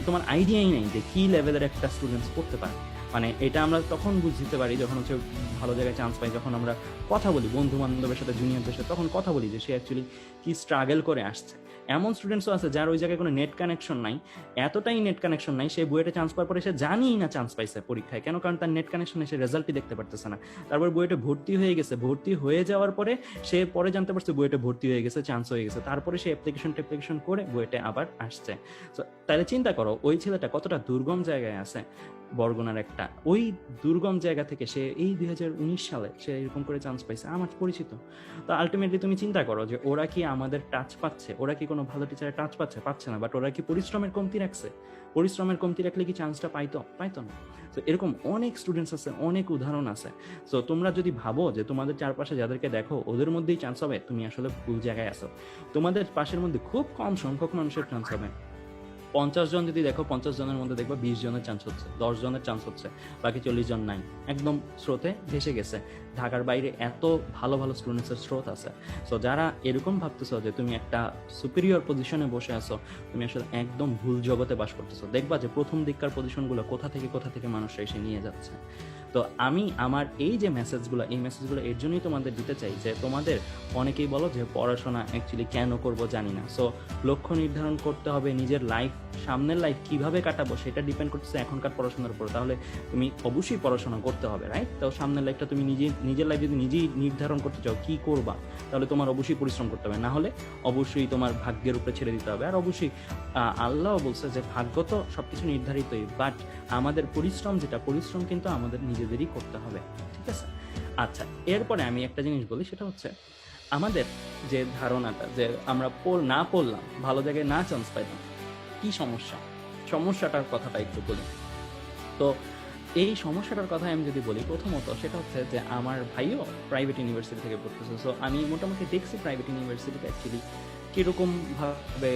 তোমার আইডিয়াই নেই যে কি লেভেলের একটা স্টুডেন্টস করতে পারে। মানে এটা আমরা তখন বুঝতে পারি যখন হচ্ছে ভালো জায়গায় চান্স পাই, যখন আমরা কথা বলি বন্ধু বান্ধবের সাথে, জুনিয়রদের সাথে, তখন কথা বলি যে সে অ্যাকচুয়ালি কি স্ট্রাগল করে আসছে। এমন স্টুডেন্টসও আছে যার ওই জায়গায় কোনো নেট কানেকশন নাই, এতটাই নেট কানেকশন নাই, সে বুয়েটে চান্স পাওয়ার পরে সে জানিই না চান্স পাইছে পরীক্ষায়। কেন? কারণ তার নেট কানেকশনে সে রেজাল্টই দেখতে পারতেছে না। তারপর বুয়েটে ভর্তি হয়ে গেছে, ভর্তি হয়ে যাওয়ার পরে সে পরে জানতে পারছে বুয়েটে ভর্তি হয়ে গেছে, চান্স হয়ে গেছে। তারপরে সে অ্যাপ্লিকেশন করে বুয়েটে আবার আসছে। তো তাহলে চিন্তা করো ওই ছেলেটা কতটা দুর্গম জায়গায় আছে, বরগুনার একটা ওই দুর্গম জায়গা থেকে সে এই 2019 সালে সে এরকম করে চান্স পাইছে, আমার পরিচিত। তো আলটিমেটলি তুমি চিন্তা করো যে ওরা কি আমাদের টাচ পাচ্ছে, ওরা কি কোনো ভালো টিচারের টাচ পাচ্ছে না, বাট ওরা কি পরিশ্রমের কমতি রাখছে? পরিশ্রমের কমতি রাখলে কি চান্সটা পাইতো না। তো এরকম অনেক স্টুডেন্টস আছে, অনেক উদাহরণ আছে। সো তোমরা যদি ভাবো যে তোমাদের চারপাশে যাদেরকে দেখো ওদের মধ্যেই চান্স হবে, তুমি আসলে ভুল জায়গায় আছো। তোমাদের পাশের মধ্যে খুব কম সংখ্যক মানুষের চান্স হবে। 50 জন যদি দেখো, 50 জনের মধ্যে দেখবো 20 জনের চান্স হচ্ছে, 10 জনের চান্স হচ্ছে, বাকি 40 জন নাই, একদম স্রোতে ভেসে গেছে। ঢাকার বাইরে এত ভালো ভালো স্টুডেন্টসের স্রোত আছে। সো যারা এরকম ভাবতেছো যে তুমি একটা সুপিরিয়র পজিশনে বসে আছো, তুমি আসলে একদম ভুল জগতে বাস করতেছো। দেখবা যে প্রথম দিককার পজিশনগুলো কোথা থেকে মানুষরা এসে নিয়ে যাচ্ছে। তো আমি আমার এই যে মেসেজগুলো, এই মেসেজগুলো এর জন্যই তোমাদের দিতে চাই যে তোমাদের অনেকেই বলো যে পড়াশোনা অ্যাকচুয়ালি কেন করব জানি না। সো লক্ষ্য নির্ধারণ করতে হবে, নিজের লাইফ, সামনের লাইফ কিভাবে কাটাবো সেটা ডিপেন্ড করতেছে এখনকার পড়াশোনার উপর। তাহলে তুমি অবশ্যই পড়াশোনা করতে হবে, রাইট? তো সামনের লাইফটা তুমি নিজের লাইফ যদি নিজেই নির্ধারণ করতে চাও কি করবা, তাহলে তোমার অবশ্যই পরিশ্রম করতে হবে, না হলে অবশ্যই তোমার ভাগ্যের উপরে ছেড়ে দিতে হবে। আর অবশ্যই আল্লাহ বলছে যে ভাগ্য তো সবকিছু নির্ধারিতই, বাট আমাদের পরিশ্রম কিন্তু আমাদের নিজেদেরই করতে হবে, ঠিক আছে? আচ্ছা, এরপরে আমি একটা জিনিস বলি, সেটা হচ্ছে আমাদের যে ধারণাটা যে আমরা না পড়লাম, ভালো জায়গায় না চান্স পাইলাম, কি সমস্যাটার কথাটা একটু বলি। তো এই সমস্যাটার কথা আমি যদি বলি, প্রথমত সেটা হচ্ছে যে আমার ভাইও প্রাইভেট ইউনিভার্সিটি থেকে পড়তেছে। সো আমি মোটামুটি দেখছি প্রাইভেট ইউনিভার্সিটিতে অ্যাকচুয়ালি কীরকম ভাবে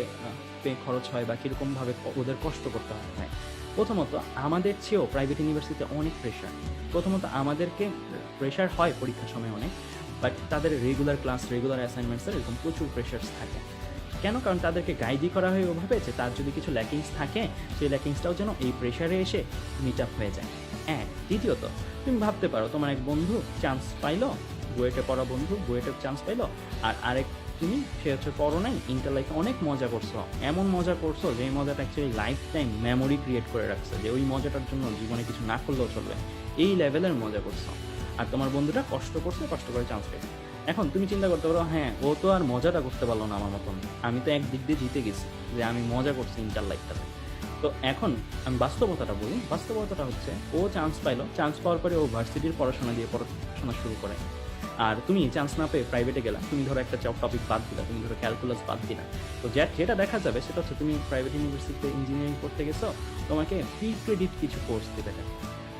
খরচ হয় বা কীরকম ভাবে ওদের কষ্ট করতে হয়। প্রথমত আমাদের চেয়েও প্রাইভেট ইউনিভার্সিটিতে অনেক প্রেশার। প্রথমত আমাদেরকে প্রেশার হয় পরীক্ষার সময় অনেক, বাট তাদের রেগুলার ক্লাস, রেগুলার অ্যাসাইনমেন্টসের এরকম প্রচুর প্রেশার্স থাকে। কেন? কারণ তাদেরকে গাইডই করা হয় ওভাবে যে তার যদি কিছু ল্যাকিংস থাকে, সেই ল্যাকিংসটাও যেন এই প্রেশারে এসে মিট আপ হয়ে যায়। দ্বিতীয়ত তুমি ভাবতে পারো তোমার এক বন্ধু চান্স পাইলো, বুয়েটে পড়া বন্ধু বুয়েটে চান্স পাইলো, আর আরেক সে হচ্ছে করোনায় ইন্টার লাইফে অনেক মজা করছো, এমন মজা করছো যে মজাটা actually life time memory create করে রাখছে, যে ওই মজাটার জন্য জীবনে কিছু না করলেও চলবে, এই লেভেলের মজা করছো। আর তোমার বন্ধুরা কষ্ট করছে, কষ্ট করে চান্স পেয়েছে। এখন তুমি চিন্তা করতে পারো, হ্যাঁ ও তো আর মজাটা করতে পারলো না আমার মতন, আমি তো একদিক দিয়ে জিতে গেছি যে আমি মজা করছি ইন্টার লাইফটাতে। তো এখন আমি বাস্তবতাটা বলি, বাস্তবতাটা হচ্ছে ও চান্স পাইলো, চান্স পাওয়ার পরে ও ভার্সিটির পড়াশোনা দিয়ে পড়াশোনা শুরু করে। আর তুমি চান্স না পেয়ে প্রাইভেটে গেলা, তুমি ধরো একটা টপিক বাদ দিলা, তুমি ধরো ক্যালকুলাস বাদ দিলা, তো যেটা দেখা যাবে সেটা হচ্ছে তুমি প্রাইভেট ইউনিভার্সিটিতে ইঞ্জিনিয়ারিং করতে গেছো, তোমাকে প্রি ক্রেডিট কিছু কোর্স দেবে।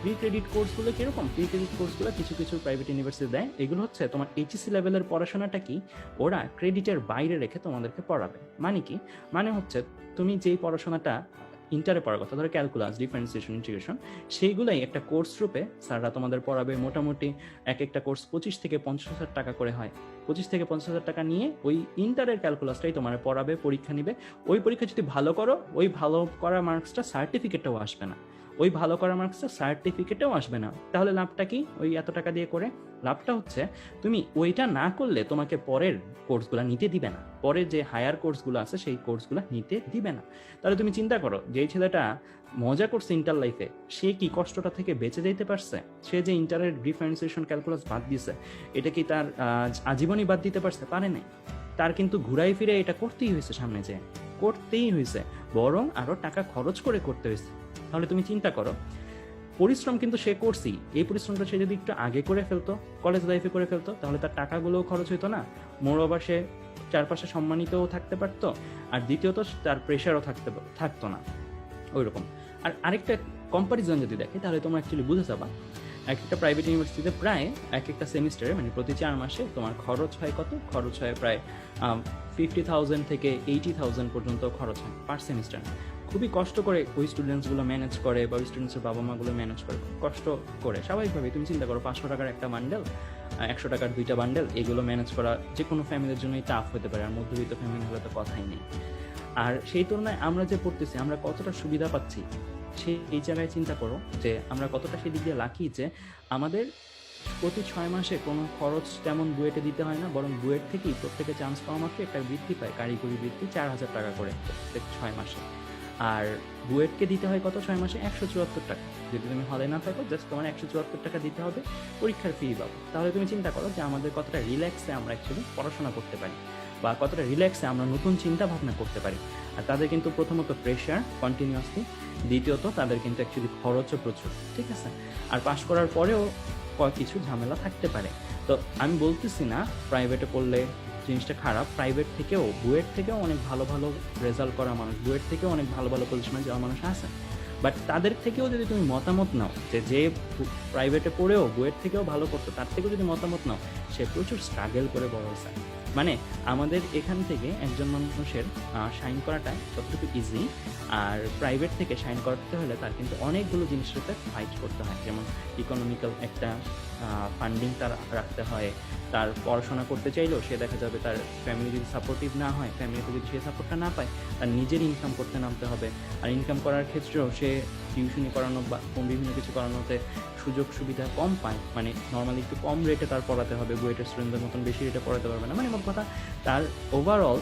প্রি ক্রেডিট কোর্সগুলো কীরকম? প্রি ক্রেডিট কোর্সগুলো কিছু কিছু প্রাইভেট ইউনিভার্সিটি দেয়, এগুলো হচ্ছে তোমার এইচএসসি লেভেলের পড়াশোনাটা কি ওরা ক্রেডিটের বাইরে রেখে তোমাদেরকে পড়াবে। মানে কি? মানে হচ্ছে তুমি যেই পড়াশোনাটা ইন্টারে পড়ার কথা, ধরো ক্যালকুলাস, ডিফারেন্সিয়েশন, ইন্টিগ্রেশন, সেইগুলোই একটা কোর্স রূপে স্যাররা তোমাদের পড়াবে। মোটামুটি একটা কোর্স 25 থেকে 50,000 টাকা করে হয়। 25 থেকে 50,000 টাকা নিয়ে ওই ইন্টারের ক্যালকুলাসটাই তোমার পড়াবে, পরীক্ষা নিবে। ওই পরীক্ষা যদি ভালো করো, ওই ভালো করা মার্কসটা সার্টিফিকেটটাও আসবে না, ওই ভালো করা মার্কসটা সার্টিফিকেটেও আসবে না। তাহলে লাভটা কি ওই এত টাকা দিয়ে করে? লাভটা হচ্ছে তুমি ওইটা না করলে তোমাকে পরের কোর্সগুলো নিতে দিবে না, পরের যে হায়ার কোর্সগুলো আছে সেই কোর্সগুলো নিতে দিবে না। তাহলে তুমি চিন্তা করো, যেই ছেলেটা মজা করছে ইন্টার লাইফে, সে কি কষ্টটা থেকে বেঁচে যেতে পারছে? সে যে ইন্টারের ডিফারেন্সিয়েশন ক্যালকুলাস বাদ দিছে, এটা কি তার আজীবনই বাদ দিতে পারছে? পারে নাই। তার কিন্তু ঘুরাই ফিরে এটা করতেই হয়েছে, সামনে যে করতেই হয়েছে, বরং আরো টাকা খরচ করে করতে হয়েছে। তাহলে তুমি চিন্তা করো, পরিশ্রম কিন্তু সে করছেই, এই পরিশ্রমটা সে যদি একটু আগে করে ফেলতো, কলেজ লাইফে করে ফেলতো, তাহলে তার টাকাগুলোও খরচ হইতো না, মোরওভার সে চারপাশে সম্মানিতও থাকতে পারতো, আর দ্বিতীয়ত তার প্রেশারও থাকতো না ওইরকম। আর আরেকটা কম্পারিজন যদি দেখে, তাহলে তোমরা অ্যাকচুয়ালি বুঝে যাবা, একটা প্রাইভেট ইউনিভার্সিটিতে প্রায় একটা সেমিস্টারে, মানে প্রতি 4 মাসে তোমার খরচ হয় কত? খরচ হয় প্রায় 50,000 থেকে 80,000 পর্যন্ত খরচ হয় পার সেমিস্টার। খুবই কষ্ট করে ওই স্টুডেন্টসগুলো ম্যানেজ করে, বা ওই স্টুডেন্টসের বাবা মাগুলো ম্যানেজ করে, কষ্ট করে স্বাভাবিকভাবে। তুমি চিন্তা করো, 500 টাকার একটা বান্ডেল, 100 টাকার 2টা বান্ডেল, এগুলো ম্যানেজ করা যে কোনো ফ্যামিলির জন্যই টাফ হতে পারে, আর মধ্যবিত্ত ফ্যামিলি হলে তো কথাই নেই। আর সেই তুলনায় আমরা যে পড়তেছি, আমরা কতটা সুবিধা পাচ্ছি সেই জায়গায় চিন্তা করো যে আমরা কতটা সেদিক দিয়ে লাকি যে আমাদের প্রতি 6 মাসে কোনো খরচ তেমন বুয়েটে দিতে হয় না, বরং বুয়েট থেকেই প্রত্যেকে চান্স পাওয়া মাত্র একটা বৃত্তি পায়, কারিগরি বৃত্তি, 4,000 টাকা করে প্রত্যেক 6 মাসে। আর বুয়েটকে দিতে হয় কত 6 মাসে? 174 টাকা। যদি তুমি হলে না থাকো, জাস্ট তোমার 174 টাকা দিতে হবে, পরীক্ষার ফি পাবো। তাহলে তুমি চিন্তা করো যে আমাদের কতটা রিল্যাক্সে আমরা অ্যাকচুয়ালি পড়াশোনা করতে পারি, বা কতটা রিল্যাক্সে আমরা নতুন চিন্তা ভাবনা করতে পারি। আর তাদের কিন্তু প্রথমত প্রেশার কন্টিনিউয়াসলি, দ্বিতীয়ত তাদের কিন্তু অ্যাকচুয়ালি খরচও প্রচুর, ঠিক আছে? আর পাশ করার পরেও কিছু ঝামেলা থাকতে পারে। তো আমি বলতেছি না প্রাইভেটে পড়লে জিনিসটা খারাপ, প্রাইভেট থেকেও, বুয়েট থেকেও অনেক ভালো ভালো রেজাল্ট করা মানুষ, বুয়েট থেকেও অনেক ভালো ভালো পজিশনে যাওয়া মানুষ আছে। বাট তাদের থেকেও যদি তুমি মতামত নাও, যে প্রাইভেটে পড়েও বুয়েট থেকেও ভালো করতো, তার থেকেও যদি মতামত নাও, সে প্রচুর স্ট্রাগল করে বড় হয়েছে। মানে আমাদের এখান থেকে একজন মানুষের শাইন করাটা যতটুকু ইজি, আর প্রাইভেট থেকে শাইন করতে হলে তার কিন্তু অনেকগুলো জিনিসের সাথে ফাইট করতে হয়। যেমন ইকোনমিক্যাল একটা ফান্ডিং তার রাখতে হয়, তার পড়াশোনা করতে চাইলেও সে দেখা যাবে তার ফ্যামিলি যদি সাপোর্টিভ না হয়, ফ্যামিলিতে যদি সে সাপোর্টটা না পায়, তার নিজের ইনকাম করতে নামতে হবে। আর ইনকাম করার ক্ষেত্রেও সে টিউশনি করানো বা বিভিন্ন কিছু করানোতে সুযোগ সুবিধা কম পায়, মানে নর্মালি একটু কম রেটে তার পড়াতে হবে, বুয়েটের স্টুডেন্টদের মতন বেশি রেটে পড়াতে পারবে না। মানে মোট কথা তার ওভারঅল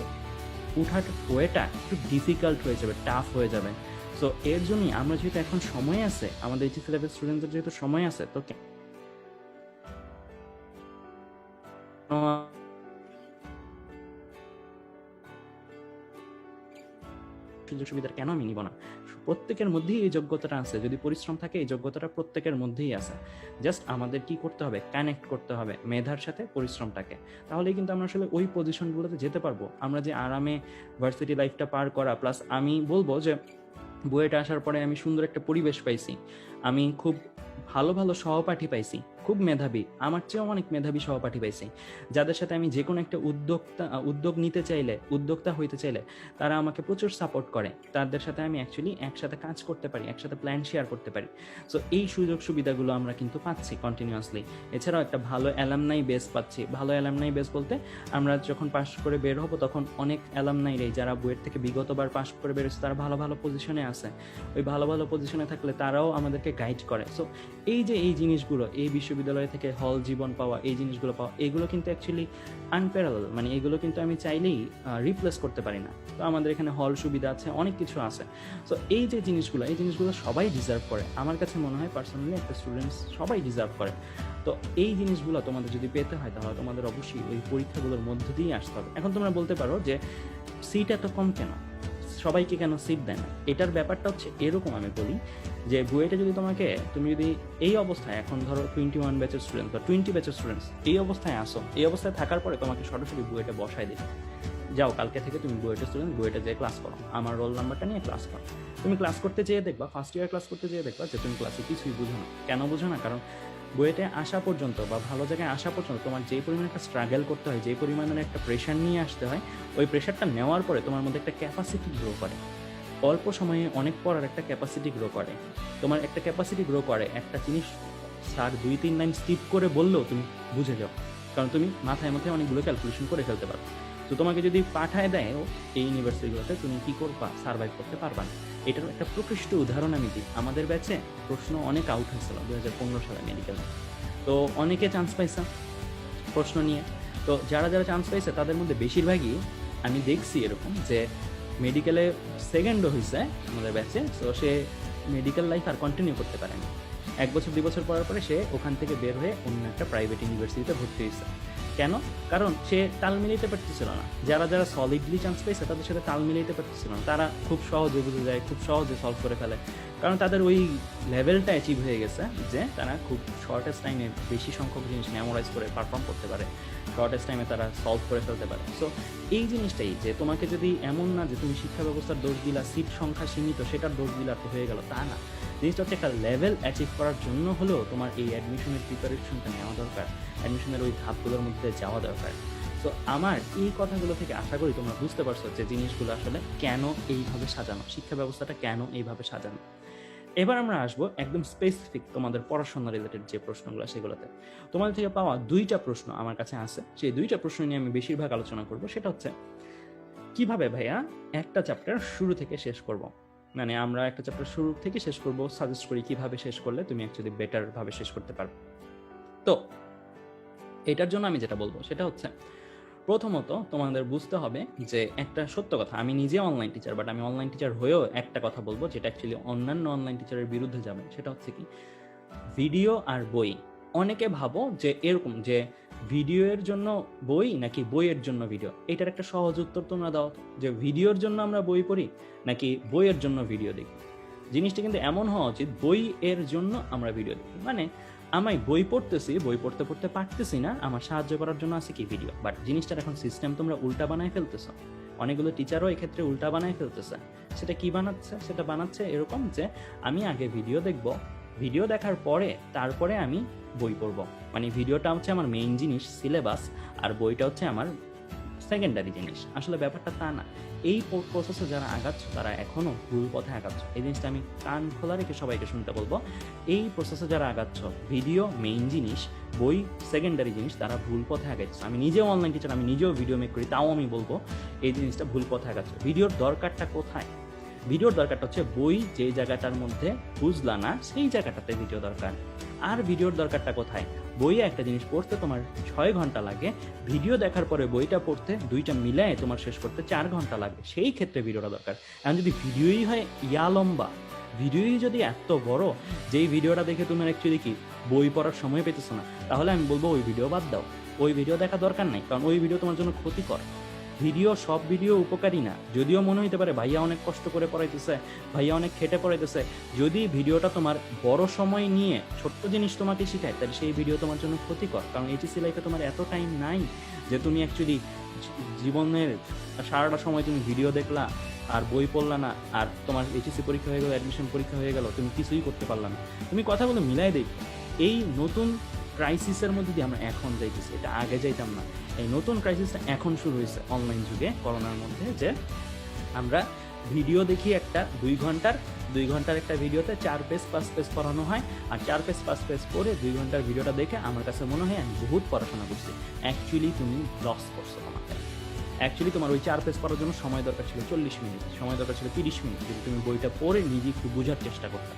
উঠার ওয়েটা একটু ডিফিকাল্ট হয়ে যাবে, টাফ হয়ে যাবে। সো এর জন্যই আমরা যেহেতু এখন সময় আছে, আমাদের এইচএসসি লেভেল স্টুডেন্টদের যেহেতু সময় আছে, তো সুযোগ সুবিধা কেন আমি নিব না? প্রত্যেকের মধ্যেই এই যোগ্যতাটা আছে, যদি পরিশ্রম থাকে এই যোগ্যতাটা প্রত্যেকের মধ্যেই আছে। জাস্ট আমাদের কি করতে হবে? কানেক্ট করতে হবে মেধার সাথে পরিশ্রমটাকে, তাহলেই কিন্তু আমরা আসলে ওই পজিশনগুলোতে যেতে পারবো। আমরা যে আরামে ভার্সিটি লাইফটা পার করা, প্লাস আমি বলবো যে বুয়েটে আসার পরে আমি সুন্দর একটা পরিবেশ পাইছি, আমি খুব ভালো ভালো সহপাঠী পাইছি, খুব মেধাবী, আমার চেয়েও অনেক মেধাবী সহপাঠী পাইছি, যাদের সাথে আমি যে কোনো একটা উদ্যোগ নিতে চাইলে, উদ্যোক্তা হইতে চাইলে তারা আমাকে প্রচুর সাপোর্ট করে, তাদের সাথে আমি অ্যাকচুয়ালি একসাথে কাজ করতে পারি, একসাথে প্ল্যান শেয়ার করতে পারি। সো এই সুযোগ সুবিধাগুলো আমরা কিন্তু পাচ্ছি কন্টিনিউয়াসলি। এছাড়াও একটা ভালো অ্যালামনাই বেস পাচ্ছি। ভালো অ্যালামনাই বেস বলতে আমরা যখন পাস করে বের হবো, তখন অনেক অ্যালামনাইরাই যারা বুয়েট থেকে বিগতবার পাস করে বেরোচ্ছে, তারা ভালো ভালো পজিশনে আছে। ওই ভালো ভালো পজিশনে থাকলে তারাও আমাদেরকে গাইড করে। সো এই যে এই জিনিসগুলো, এই বিষয় বিশ্ববিদ্যালয় থেকে হল জীবন পাওয়া, এই জিনিসগুলো পাওয়া, এগুলো কিন্তু অ্যাকচুয়ালি আনপ্যারালাল, মানে এগুলো কিন্তু আমি চাইলেই রিপ্লেস করতে পারি না। তো আমাদের এখানে হল সুবিধা আছে, অনেক কিছু আছে। সো এই যে জিনিসগুলো, এই জিনিসগুলো সবাই ডিজার্ভ করে, আমার কাছে মনে হয় পার্সোনালি একটা স্টুডেন্টস সবাই ডিজার্ভ করে। তো এই জিনিসগুলো তোমাদের যদি পেতে হয় তাহলে তোমাদের অবশ্যই ওই পরীক্ষাগুলোর মধ্য দিয়ে আসতে হবে। এখন তোমরা বলতে পারো যে সিট এত কম কেন, সবাইকে কেন সিট দেয় না? এটার ব্যাপারটা হচ্ছে এরকম, আমি বলি যে বুয়েটে যদি তুমি যদি এই অবস্থায়, এখন ধরো 21 ব্যাচের স্টুডেন্ট বা 20 ব্যাচের স্টুডেন্টস এই অবস্থায় আসো, এই অবস্থায় থাকার পরে তোমাকে সরাসরি বুয়েটে বসায় দিবে, যাও কালকে থেকে তুমি বুয়েটের স্টুডেন্ট, বুয়েটে যেয়ে ক্লাস করো, আমার রোল নাম্বারটা নিয়ে ক্লাস করো। তুমি ক্লাস করতে যেয়ে দেখবা, ফার্স্ট ইয়ার ক্লাস করতে যেয়ে দেখবা যে তুমি ক্লাসে কিছুই বুঝো না। কেন বুঝো না? কারণ বুয়েটে আসা পর্যন্ত বা ভালো জায়গায় আসা পর্যন্ত তোমার যেই পরিমাণে একটা স্ট্রাগল করতে হয়, যেই পরিমাণে একটা প্রেশার নিয়ে আসতে হয়, ওই প্রেশারটা নেওয়ার পরে তোমার মধ্যে একটা ক্যাপাসিটি গ্রো করে, অল্প সময়ে অনেক পড়ার একটা ক্যাপাসিটি গ্রো করে। তোমার একটা ক্যাপাসিটি গ্রো করে, একটা জিনিস স্যার 2-3 লাইন স্কিপ করে বললেও তুমি বুঝে যাও, কারণ তুমি মাথায় মাথায় অনেকগুলো ক্যালকুলেশন করে ফেলতে পারো। তো তোমাকে যদি পাঠায় দেয় এই ইউনিভার্সিটিগুলোতে, তুমি কী করবা? সার্ভাইভ করতে পারবা না। এটার একটা প্রকৃষ্ট উদাহরণ আমি দিই। আমাদের ব্যাচে প্রশ্ন অনেক আউট হয়েছিল 2015 সালে মেডিকেলে, তো অনেকে চান্স পাইছে প্রশ্ন নিয়ে। তো যারা যারা চান্স পাইছে তাদের মধ্যে বেশিরভাগই আমি দেখছি এরকম যে মেডিকেলে সেকেন্ডও হয়েছে আমাদের ব্যাচে, তো সে মেডিকেল লাইফ আর কন্টিনিউ করতে পারেনি। 1 বছর 2 বছর পরে সে ওখান থেকে বের হয়ে অন্য একটা প্রাইভেট ইউনিভার্সিটিতে ভর্তি হয়েছে। কেন? কারণ সে তাল মিলাইতে পারতেছিল না। যারা যারা সলিডলি চান্স পেয়েছে তাদের সাথে তাল মিলাইতে পারতেছিল না, তারা খুব সহজে বুঝে যায়, খুব সহজে সলভ করে ফেলে, কারণ তাদের ওই লেভেলটা অ্যাচিভ হয়ে গেছে যে তারা খুব শর্টেস্ট টাইমে বেশি সংখ্যক জিনিস মেমোরাইজ করে পারফর্ম করতে পারে, শর্টেস্ট টাইমে তারা সলভ করে ফেলতে পারে। সো এই জিনিসটাই, যে তোমাকে যদি এমন না যে তুমি শিক্ষা ব্যবস্থার দোষ দিলা, সিট সংখ্যা সীমিত সেটার দোষ দিলা তো হয়ে গেল, তা না। জিনিসটা হচ্ছে একটা লেভেল অ্যাচিভ করার জন্য হলেও তোমার এই অ্যাডমিশনের প্রিপারেশনটা নেওয়া দরকার, অ্যাডমিশনের ওই ধাপগুলোর মধ্যে যাওয়া দরকার। তো আমার এই কথাগুলো থেকে আশা করি তোমরা বুঝতে পারছো যে জিনিসগুলো আসলে কেন এইভাবে সাজানো, শিক্ষা ব্যবস্থাটা কেন এইভাবে সাজানো। এবার আমরা আসবো একদম স্পেসিফিক তোমাদের পড়াশোনা রিলেটেড যে প্রশ্নগুলো, সেগুলোতে তোমাদের থেকে পাওয়া 2টা প্রশ্ন আমার কাছে আছে। সেই 2টা প্রশ্ন নিয়ে আমি বেশিরভাগ আলোচনা করব। সেটা হচ্ছে, কিভাবে ভাইয়া একটা চ্যাপ্টার শুরু থেকে শেষ করব, মানে আমরা একটা চ্যাপ্টার শুরু থেকে শেষ করব, সাজেস্ট করি কিভাবে শেষ করলে তুমি অ্যাকচুয়ালি বেটার ভাবে শেষ করতে পারবে। তো এটার জন্য আমি যেটা বলবো সেটা হচ্ছে, প্রথমত তোমাদের বুঝতে হবে যে একটা সত্য কথা, আমি নিজে অনলাইন টিচার, বাট আমি অনলাইন টিচার হয়েও একটা কথা বলবো যেটা অ্যাকচুয়ালি অন্যান্য অনলাইন টিচারের বিরুদ্ধে যাবে। সেটা হচ্ছে কি, ভিডিও আর বই। অনেকে ভাবো যে এরকম যে ভিডিও এর জন্য বই নাকি বইয়ের জন্য ভিডিও। এটার একটা সহজ উত্তর তোমরা দাও, যে ভিডিওর জন্য আমরা বই পড়ি নাকি বইয়ের জন্য ভিডিও দেখি। জিনিসটা কিন্তু এমন হওয়া উচিত, বই এর জন্য আমরা ভিডিও দেখি, মানে আমি বই পড়তেছি, বই পড়তে পড়তে পারতেছি না, আমার সাহায্য করার জন্য আছে কি ভিডিও। বাট জিনিসটার এখন সিস্টেম তোমরা উল্টা বানায় ফেলতেছ, অনেকগুলো টিচারও এক্ষেত্রে উল্টা বানায় ফেলতেছে। সেটা কি বানাচ্ছে? সেটা বানাচ্ছে এরকম যে আমি আগে ভিডিও দেখব, ভিডিও দেখার পরে তারপরে আমি বই পড়ব, মানে ভিডিওটা হচ্ছে আমার মেইন জিনিস, সিলেবাস, আর বইটা হচ্ছে আমার সেকেন্ডারি জিনিস। আসলে ব্যাপারটা তা না। এই প্রসেসে যারা আগাচ্ছ তারা এখনো ভুল পথে আগাচ্ছ। এই জিনিসটা আমি কান খোলা রেখে সবাইকে শুনতে বলবো, এই প্রসেসে যারা আগাচ্ছ, ভিডিও মেইন জিনিস, বই সেকেন্ডারি জিনিস, তারা ভুল পথে আগাচ্ছ। আমি নিজেও অনলাইন টিচার, আমি নিজেও ভিডিও মেক করি, তাও আমি বলবো এই জিনিসটা ভুল পথে আগাচ্ছ। ভিডিওর দরকারটা কোথায়? ভিডিওর দরকারটা হচ্ছে বই যে জায়গাটার মধ্যে বুঝলা না সেই জায়গাটাতে ভিডিও দরকার। আর ভিডিওর দরকারটা কোথায়? বইয়ে একটা জিনিস পড়তে তোমার 6 ঘন্টা লাগে, ভিডিও দেখার পরে বইটা পড়তে, দুইটা মিলায় তোমার শেষ করতে 4 ঘন্টা লাগে, সেই ক্ষেত্রে ভিডিওটা দরকার। এখন যদি ভিডিওই হয় লম্বা, ভিডিওই যদি এত বড়, যেই ভিডিওটা দেখে তোমার অ্যাকচুয়ালি কি বই পড়ার সময় পেতেছো না, তাহলে আমি বলবো ওই ভিডিও বাদ দাও, ওই ভিডিও দেখা দরকার নাই, কারণ ওই ভিডিও তোমার জন্য ক্ষতিকর। ভিডিও, সব ভিডিও উপকারী না, যদিও মনে হইতে পারে ভাইয়া অনেক কষ্ট করে পড়াইতেছে, ভাইয়া অনেক খেটে পড়াইতেছে। যদি ভিডিওটা তোমার বড় সময় নিয়ে ছোট্ট জিনিস তোমাকে শেখায়, তাহলে সেই ভিডিও তোমার জন্য ক্ষতিকর, কারণ এইচএসসি লাইফে তোমার এত টাইম নাই যে তুমি অ্যাকচুয়ালি জীবনের সারাটা সময় তুমি ভিডিও দেখলা আর বই পড়লা না, আর তোমার এইচএসসি পরীক্ষা হয়ে গেল, অ্যাডমিশন পরীক্ষা হয়ে গেল, তুমি কিছুই করতে পারলা না। তুমি কথাগুলো মিলাই দেখো, এই নতুন ক্রাইসিসের মধ্যে দিয়ে আমরা এখন যাইতেছি, এটা আগে যাইতাম না। এই নতুন ক্রাইসিসটা এখন শুরু হয়েছে অনলাইন যুগে, করোনার মধ্যে, যে আমরা ভিডিও দেখি একটা 2 ঘন্টার একটা ভিডিওতে 4 পেজ 5 পেজ পড়ানো হয়, আর 4 পেজ 5 পেজ পড়ে 2 ঘন্টার ভিডিওটা দেখে আমার কাছে মনে হয় আমি বহুত পড়াশোনা করছি। অ্যাকচুয়ালি তুমি লস করছো তোমাকে। অ্যাকচুয়ালি তোমার ওই 4 পেজ পড়ার জন্য সময় দরকার ছিল 40 মিনিট, সময় দরকার ছিল 30 মিনিট, যদি তুমি বইটা পড়ে নিজে একটু বোঝার চেষ্টা করতে।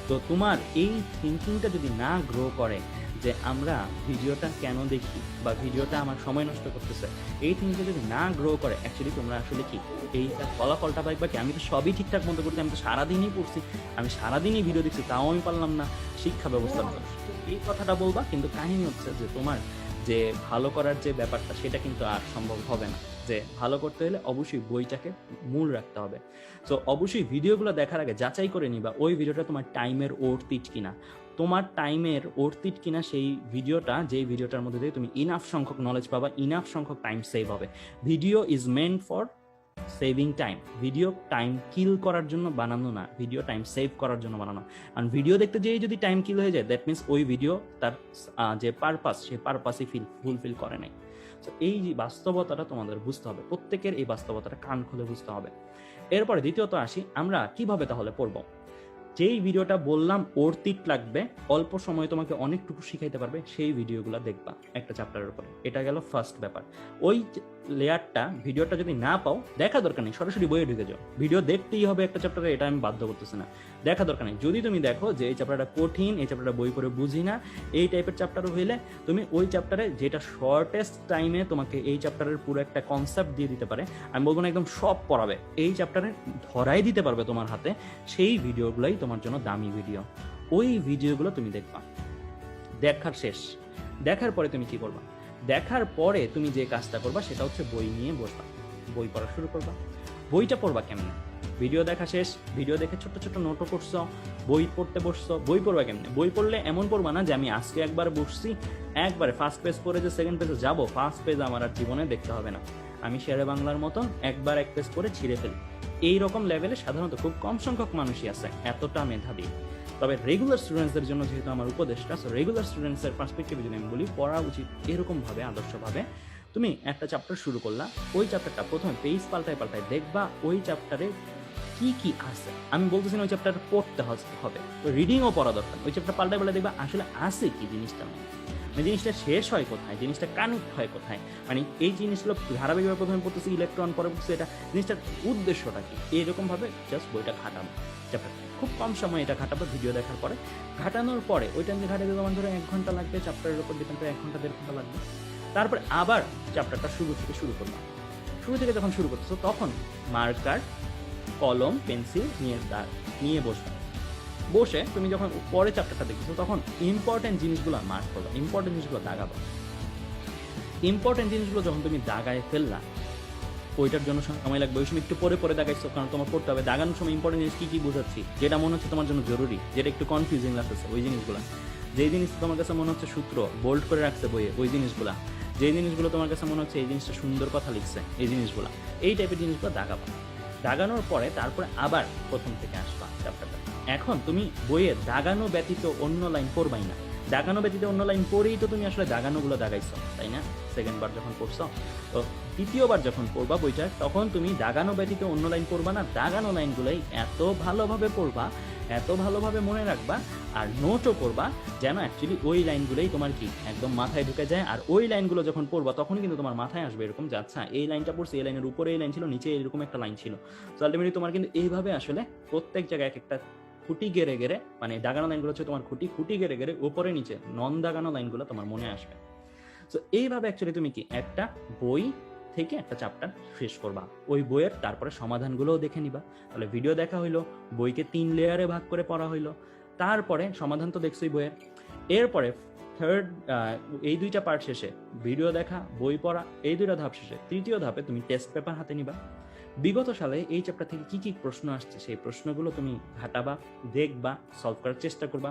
তো তোমার এই থিঙ্কিংটা যদি না গ্রো করে যে আমরা ভিডিওটা কেন দেখি বা ভিডিওটা আমার সময় নষ্ট করতেছে, এই থিংসটা যদি না গ্রো করে অ্যাকচুয়ালি তোমরা আসলে কি এইটা ফলাফলটা পাইবা কি, আমি তো সবই ঠিকঠাক মতো করছি, আমি তো সারাদিনই পড়ছি, আমি সারাদিনই ভিডিও দেখছি, তাও আমি পারলাম না শিক্ষা ব্যবস্থার জন্য। এই কথাটা বলবা, কিন্তু কাহিনী হচ্ছে যে তোমার যে ভালো করার যে ব্যাপারটা সেটা কিন্তু আর সম্ভব হবে না। যে ভালো করতে হলে অবশ্যই বইটাকে মূল রাখতে হবে। তো অবশ্যই ভিডিওগুলো দেখার আগে যাচাই করে নিবা ওই ভিডিওটা তোমার টাইমের ওর্থিট কিনা, তোমার টাইমের ওর্থিট কিনা সেই ভিডিওটা, যেই ভিডিওটার মধ্যে দিয়ে তুমি ইনাফ সংখ্যক নলেজ পাবা, ইনাফ সংখ্যক টাইম সেভ হবে। Video is meant for saving time, video time kill করার জন্য বানানো না, ভিডিও টাইম সেভ করার জন্য বানানো। আর ভিডিও দেখতে যেয়ে যদি টাইম কিল হয়ে যায় দ্যাট মিনস ওই ভিডিও তার যে পারপাস সেই পারপাসই ফুলফিল করে নাই। তো এই যে বাস্তবতাটা তোমাদের বুঝতে হবে, প্রত্যেকের এই বাস্তবতাটা কান খুলে বুঝতে হবে। এরপরে দ্বিতীয়ত আসি, আমরা কিভাবে তাহলে পড়বো। যেই ভিডিওটা বললাম অর্থিত লাগবে, অল্প সময়ে তোমাকে অনেকটুকু শিখাইতে পারবে, সেই ভিডিওগুলো দেখবা একটা চ্যাপ্টারের উপরে। এটা গেল ফার্স্ট ব্যাপার। ওই লেয়ারটা ভিডিওটা যদি না পাও, দেখা দরকার নেই, সরাসরি বইয়ে ঢুকে যাও। ভিডিও দেখতেই হবে একটা চ্যাপ্টারে, এটা আমি বাধ্য করতেছি না, দেখা দরকার নেই। যদি তুমি দেখো যে এই চ্যাপ্টারটা কঠিন, এই চ্যাপ্টারটা বই পড়ে বুঝি না, এই টাইপের চ্যাপ্টারও হইলে তুমি ওই চ্যাপ্টারে যেটা শর্টেস্ট টাইমে তোমাকে এই চ্যাপ্টারের পুরো একটা কনসেপ্ট দিয়ে দিতে পারে, আমি বলবো না একদম সব পড়াবে, এই চ্যাপ্টারে ধরাই দিতে পারবে তোমার হাতে, সেই ভিডিওগুলোই তোমার জন্য দামি ভিডিও। ওই ভিডিওগুলো তুমি দেখবা। দেখার শেষ, দেখার পরে তুমি কি করবা, দেখার পরে তুমি যে কাজটা করবা সেটা হচ্ছে বই নিয়ে বসবা, বই পড়া শুরু করবা। বইটা পড়বা কেমনে, ভিডিও দেখা শেষ, ভিডিও দেখে ছোট ছোট নোটও করছো, বই পড়তে বসছো, বই পড়বা কেমনে। বই পড়লে এমন পড়বা না যে আমি আজকে একবার বসছি, একবারে ফার্স্ট পেজ পড়ে যে সেকেন্ড পেজে যাবো, ফার্স্ট পেজ আমার আর জীবনে দেখতে হবে না, আমি শেরে বাংলার মতন একবার এক পেজ পড়ে ছিঁড়ে ফেলি। এইরকম লেভেলে সাধারণত খুব কম সংখ্যক মানুষই আছে এতটা মেধাবী। তবে রেগুলার স্টুডেন্টসদের জন্য যেহেতু আমার উপদেশটা, সো রেগুলার স্টুডেন্টসের পার্সপেক্টিভে যদি আমি বলি, পড়া উচিত এরকমভাবে, আদর্শভাবে। তুমি একটা চ্যাপ্টার শুরু করলা, ওই চ্যাপ্টারটা প্রথমে পেজ পাল্টায় পাল্টায় দেখবা ওই চ্যাপ্টারে কি কি আছে। আমি বলতেছি না ওই চ্যাপ্টার পড়তে হবে, রিডিংও পড়া দরকার। ওই চ্যাপ্টার পাল্টায় পাল্টায় দেখবা আসলে আছে কি জিনিসটা, মানে জিনিসটা শেষ হয় কোথায়, জিনিসটা কানেক্ট হয় কোথায়, মানে এই জিনিসগুলো ধারাবাহিকভাবে প্রথমে পড়তেছি ইলেকট্রন, পরে পড়তেছি এটা, জিনিসটার উদ্দেশ্যটা কি, এইরকমভাবে জাস্ট বইটা ঘাটাবো। চ্যাপ্টার খুব কম সময় এটা ঘাটাবো, ভিডিও দেখার পরে। ঘাটানোর পরে ওইটা যে ঘাটাতে তোমার ধরো 1 ঘন্টা লাগবে, চ্যাপ্টারের উপর ডিপেন্ড করে 1 ঘন্টা 1.5 ঘন্টা লাগবে। তারপরে আবার চ্যাপ্টারটা শুরু থেকে শুরু করলাম। শুরু থেকে যখন শুরু করতেছো তখন মার্কার, কলম, পেন্সিল নিয়ে বসবে। বসে তুমি যখন পরে চ্যাপ্টারটা দেখতেছো তখন ইম্পর্টেন্ট জিনিসগুলো মার্ক করো, ইম্পর্টেন্ট জিনিসগুলো দাগাবো। ইম্পর্টেন্ট জিনিসগুলো যখন তুমি দাগায় ফেললা, ওইটার জন্য সময় লাগবে, ওই সময় একটু পরে পরে দাগাইছো, কারণ তোমার পড়তে হবে। দাগানোর সময় ইম্পর্টেন্ট জিনিস কি কি বোঝাচ্ছি, যেটা মনে হচ্ছে তোমার জন্য জরুরি, যেটা একটু কনফিউজিং লাগতেছে, ওই জিনিসগুলো। যেই জিনিস তোমার কাছে মনে হচ্ছে সূত্র বোল্ড করে রাখছে বইয়ে, ওই জিনিসগুলা। যেই জিনিসগুলো তোমার কাছে মনে হচ্ছে এই জিনিসটা সুন্দর কথা লিখছে, এই জিনিসগুলো, এই টাইপের জিনিসগুলো দাগাবো। দাগানোর পরে তারপরে আবার প্রথম থেকে আসবা চ্যাপ্টারটা। এখন তুমি বইয়ে দাগানো ব্যতীত অন্য লাইন পড়বাই না। দাগানো ব্যতীত অন্য লাইন পড়েই তো তুমি আসলে দাগানোগুলো দাগাইছো, তাই না? সেকেন্ড বার যখন পড়ছো, তো দ্বিতীয়বার যখন পড়বা বইটা, তখন তুমি দাগানো ব্যতীত অন্য লাইন পড়বা না, দাগানো লাইনগুলোই এত ভালোভাবে পড়বা, এত ভালোভাবে মনে রাখবা, আর নোটও করবা যেন অ্যাকচুয়ালি ওই লাইনগুলোই তোমার কি একদম মাথায় ঢুকে যায়। আর ওই লাইনগুলো যখন পড়বা তখন কিন্তু তোমার মাথায় আসবে এরকম যে আচ্ছা এই লাইনটা পড়ছে, এই লাইনের উপরে এই লাইন ছিল, নিচে এরকম একটা লাইন ছিল। তো আলটিমেটলি তোমার কিন্তু এইভাবে আসলে প্রত্যেক জায়গায় এক একটা খুঁটি গেড়ে গেড়ে, মানে দাগানো লাইনগুলো হচ্ছে তোমার খুঁটি গেড়ে গেড়ে উপরে নিচে নন দাগানো লাইনগুলো তোমার মনে আসবে। তো এইভাবে অ্যাকচুয়ালি তুমি কি একটা বই থেকে একটা চ্যাপ্টার শেষ করবা। ওই বইয়ের তারপরে সমাধানগুলোও দেখে নিবা। তাহলে ভিডিও দেখা হইলো, বইকে 3 লেয়ারে ভাগ করে পড়া হইলো, তারপরে সমাধান তো দেখছোই বইয়ের। এরপরে থার্ড, এই 2টা পার্ট শেষে ভিডিও দেখা, বই পড়া, এই 2টা ধাপ শেষে তৃতীয় ধাপে তুমি টেস্ট পেপার হাতে নিবা। বিগত সালে এই চ্যাপ্টার থেকে কি কি প্রশ্ন আসছে সেই প্রশ্নগুলো তুমি ঘাটাবা, দেখবা, সলভ করার চেষ্টা করবা।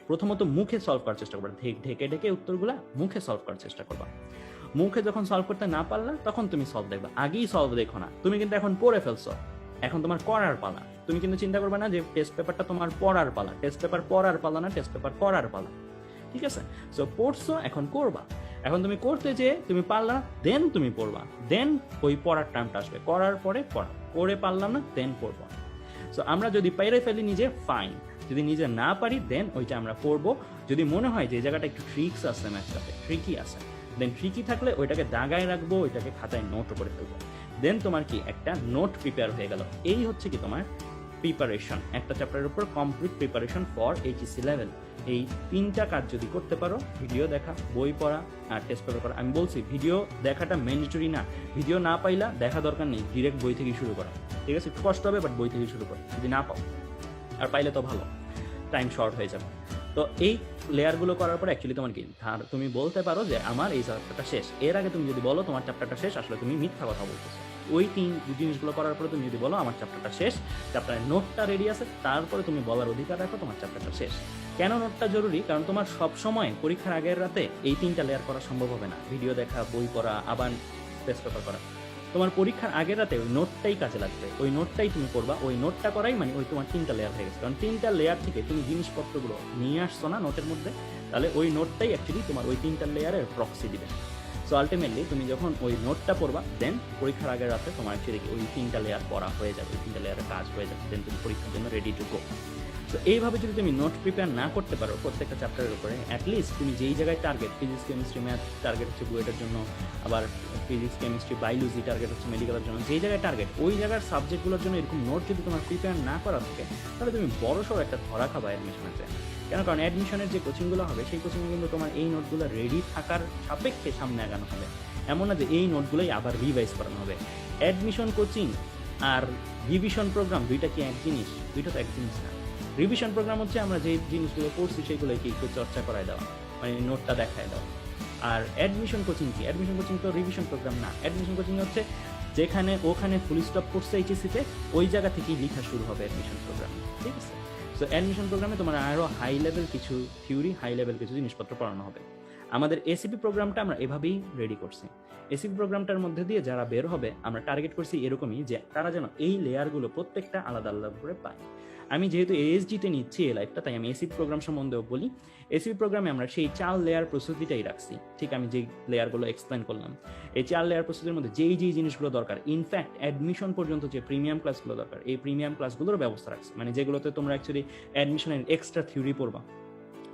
প্রথমত মুখে সলভ করার চেষ্টা করবা, ঢেকে ঢেকে উত্তরগুলা মুখে সলভ করার চেষ্টা করবা। মুখে যখন সলভ করতে না পারলা তখন তুমি সলভ দেখবা, আগেই সলভ দেখো না। তুমি কিন্তু এখন পড়ে ফেলছো, এখন তোমার করার পালা। তুমি কিন্তু চিন্তা করবে না যে টেস্ট পেপারটা তোমার পড়ার পালা, টেস্ট পেপার পড়ার পালা না, টেস্ট পেপার করার পালা। ঠিক আছে? সো পড়ছো, এখন করবা। এখন তুমি করতে যে তুমি পারলা, দেন তুমি পড়বা, দেন ওই পড়ার টাইমটা আসবে, করার পরে পড়া, করে পারলাম না দেন পড়বা। সো আমরা যদি পাইরে ফেলি নিজে, ফাইন। যদি নিজে না পারি দেন ওইটা আমরা পড়বো। যদি মনে হয় যে এই জায়গাটা একটু ট্রিক্স আছে, ম্যাথটাতে ট্রিকি আছে, দেন ট্রিকি থাকলে ওইটাকে দাগায় রাখবো, ওইটাকে খাতায় নোটও করে ফেলবো। দেন তোমার কি একটা নোট প্রিপেয়ার হয়ে গেল। এই হচ্ছে কি তোমার প্রিপারেশন, একটা চ্যাপ্টারের উপর complete preparation for HSC level. এই 3টা কাজ যদি করতে পারো, ভিডিও দেখা, বই পড়া আর টেস্ট পেপার করা। আমি বলছি ভিডিও দেখাটা ম্যান্ডেটরি না, ভিডিও না পাইলা দেখা দরকার নেই, ডিরেক্ট বই থেকে শুরু করা, ঠিক আছে? একটু কষ্ট হবে বাট বই থেকে শুরু করো যদি না পাও, আর পাইলে তো ভালো, টাইম শর্ট হয়ে যাবে। তো এই লেয়ারগুলো করার পর অ্যাকচুয়ালি তোমার কি তুমি বলতে পারো যে আমার এই চ্যাপ্টারটা শেষ। এর আগে তুমি যদি বলো তোমার চ্যাপ্টারটা শেষ, আসলে তুমি মিথ্যা কথা বলতেছো। ওই জিনিসগুলো করার পরে তুমি যদি বলো আমার চ্যাপ্টারটা শেষ, চ্যাপ্টারের নোটটা রেডি আছে, তারপরে তুমি বলার অধিকার রাখো তোমার চ্যাপ্টারটা শেষ। কেন নোটটা জরুরি? কারণ তোমার সব সময় পরীক্ষার আগের রাতে এই 3টা লেয়ার করা সম্ভব হবে না, ভিডিও দেখা, বই পড়া, আবার টেস্ট পেপার করা। তোমার পরীক্ষার আগের রাতে ওই নোটটাই কাজে লাগবে, ওই নোটটাই তুমি করবা, ওই নোটটা করাই মানে ওই তোমার 3টা লেয়ার হয়ে গেছে। কারণ 3টা লেয়ার থেকে তুমি জিনিসপত্রগুলো নিয়ে আসছো না নোটের মধ্যে, তাহলে ওই নোটটাই অ্যাকচুয়ালি তোমার ওই 3টা লেয়ারের প্রক্সি দিবে। সো আলটিমেটলি তুমি যখন ওই নোটটা পড়বা, দেন পরীক্ষার আগের রাতে তোমার অ্যাকচুয়ালি ওই 3টা লেয়ার পড়া হয়ে যাবে, ওই 3টা লেয়ারের কাজ হয়ে যাবে, দেন তুমি পরীক্ষার জন্য রেডি টু গো। তো এইভাবে যদি তুমি নোট প্রিপেয়ার না করতে পারো প্রত্যেকটা চ্যাপ্টারের উপরে, অ্যাটলিস্ট তুমি যেই জায়গায় target, physics, chemistry, math target হচ্ছে বুয়েটের জন্য, আবার ফিজিক্স, কেমিস্ট্রি, বায়োলজি টার্গেট হচ্ছে মেডিকেলের জন্য, যেই জায়গায় টার্গেট ওই জায়গার সাবজেক্টগুলোর জন্য এরকম নোট যদি তোমার প্রিপেয়ার না করা থাকে, তাহলে তুমি বড়সড় একটা ধরা খাবা অ্যাডমিশনেতে। কেন? কারণ অ্যাডমিশনের যে কোচিংগুলো হবে সেই কোচিংয়ে কিন্তু তোমার এই নোটগুলো রেডি থাকার সাপেক্ষে সামনে আগানো হবে, এমন না যে এই নোটগুলোই আবার রিভাইজ করানো হবে। অ্যাডমিশন কোচিং আর রিভিশন প্রোগ্রাম দুইটা কি এক জিনিস? দুইটা তো এক জিনিস না। রিভিশন প্রোগ্রাম হচ্ছে আমরা যে জিনিসগুলো পড়ছি সেগুলোকে একটু চর্চা করায় দেওয়া, মানে নোটটা দেখায় দেওয়া। আর অ্যাডমিশন কোচিং কি? অ্যাডমিশন কোচিং তো রিভিশন প্রোগ্রাম না। অ্যাডমিশন কোচিং হচ্ছে যেখানে ওখানে ফুল স্টপ করছে এইচএসসিতে, ওই জায়গা থেকেই লেখা শুরু হবে অ্যাডমিশন প্রোগ্রাম, ঠিক আছে? সো অ্যাডমিশন প্রোগ্রামে তোমার আরও হাই লেভেল কিছু থিওরি, হাই লেভেল কিছু জিনিসপত্র পড়ানো হবে। আমাদের এসিপি প্রোগ্রামটা আমরা এভাবেই রেডি করছি। এসিপি প্রোগ্রামটার মধ্যে দিয়ে যারা বের হবে আমরা টার্গেট করছি এরকমই, যে তারা যেন এই লেয়ারগুলো প্রত্যেকটা আলাদা আলাদা করে পায়। আমি যেহেতু এএসজিতে নিচ্ছি এই লাইফটা, তাই আমি এসিপি প্রোগ্রাম সম্বন্ধেও বলি। এসিপি প্রোগ্রামে আমরা সেই 4 লেয়ার প্রস্তুতিটাই রাখছি। ঠিক আমি যেই লেয়ারগুলো এক্সপ্লেন করলাম, এই 4 লেয়ার প্রস্তুতির মধ্যে যেই জিনিসগুলো দরকার, ইনফ্যাক্ট অ্যাডমিশন পর্যন্ত যে প্রিমিয়াম ক্লাসগুলো দরকার, এই প্রিমিয়াম ক্লাসগুলোর ব্যবস্থা রাখছি। মানে যেগুলোতে তোমরা অ্যাকচুয়ালি অ্যাডমিশনের এক্সট্রা থিওরি পড়বা,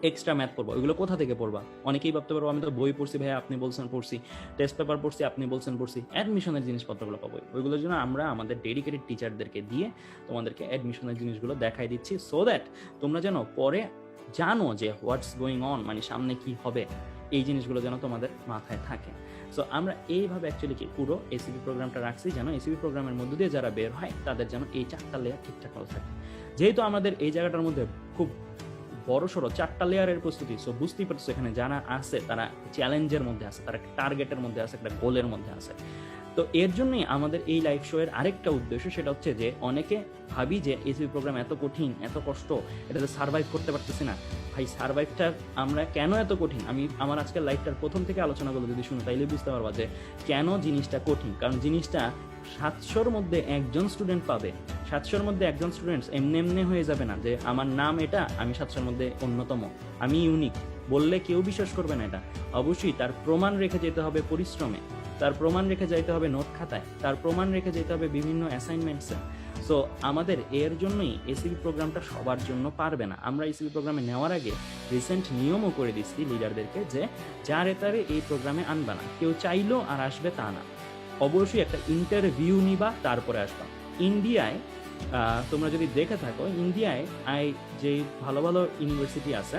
এক্সট্রা ম্যাথ পড়বো, ওইগুলো কোথা থেকে পড়বা? অনেকেই ভাবতে পারবো আমি তো বই পড়ছি ভাইয়া, আপনি বলছেন পড়ছি, টেস্ট পেপার পড়ছি, আপনি বলছেন পড়ছি। অ্যাডমিশনের জিনিসপত্রগুলো পাবো, ওইগুলোর জন্য আমরা আমাদের ডেডিকেটেড টিচারদেরকে দিয়ে তোমাদেরকে অ্যাডমিশনের জিনিসগুলো দেখাই দিচ্ছি, সো দ্যাট তোমরা যেন পরে জানো যে হোয়াটস গোয়িং অন, মানে সামনে কি হবে, এই জিনিসগুলো যেন তোমাদের মাথায় থাকে। সো আমরা এইভাবে অ্যাকচুয়ালি কি পুরো এসিপি প্রোগ্রামটা রাখছি, যেন এসিপি প্রোগ্রামের মধ্যে দিয়ে যারা বের হয় তাদের যেন এই 4টা লেয়ার ঠিকঠাক থাকে। যেহেতু আমাদের এই জায়গাটার মধ্যে খুব বড় সড়ো 4টা লেয়ারের প্রস্তুতি, সো বুঝতেই পারছো এখানে যারা আছে তারা চ্যালেঞ্জের মধ্যে আছে, তারা টার্গেটের মধ্যে আছে, একটা গোলের মধ্যে আছে। তো এর জন্যই আমাদের এই লাইভ শো এর আরেকটা উদ্দেশ্য, সেটা হচ্ছে যে অনেকে ভাবি যে এসিপি প্রোগ্রাম এত কঠিন, এত কষ্ট, এটাতে সার্ভাইভ করতে পারতেছি না। ভাই সার্ভাইভটা আমরা কেন এত কঠিন, আমি আমার আজকের লাইভটার প্রথম থেকে আলোচনাগুলো যদি শুনো তাইলে বুঝতে পারবা যে কেন জিনিসটা কঠিন। কারণ জিনিসটা 700-র মধ্যে একজন স্টুডেন্ট পাবে, 700-র মধ্যে একজন স্টুডেন্টস এমনি হয়ে যাবে না যে আমার নাম এটা, আমি 700-র মধ্যে অন্যতম, আমি ইউনিক বললে কেউ বিশ্বাস করবে না। এটা অবশ্যই তার প্রমাণ রেখে যেতে হবে পরিশ্রমে, তার প্রমাণ রেখে যেতে হবে নোট খাতায়, তার প্রমাণ রেখে যেতে হবে বিভিন্ন অ্যাসাইনমেন্টসে। সো আমাদের এর জন্যই এসিপি প্রোগ্রামটা সবার জন্য পারবে না। আমরা এসিপি প্রোগ্রামে নেওয়ার আগে রিসেন্ট নিয়মও করে দিচ্ছি লিডারদেরকে যে যারে তারে এই প্রোগ্রামে আনবা না, কেউ চাইলো আর আসবে তা না, অবশ্যই একটা ইন্টারভিউ নিবা তারপরে আসবা। ইন্ডিয়ায় তোমরা যদি দেখে থাকো, ইন্ডিয়ায় যে ভালো ভালো ইউনিভার্সিটি আছে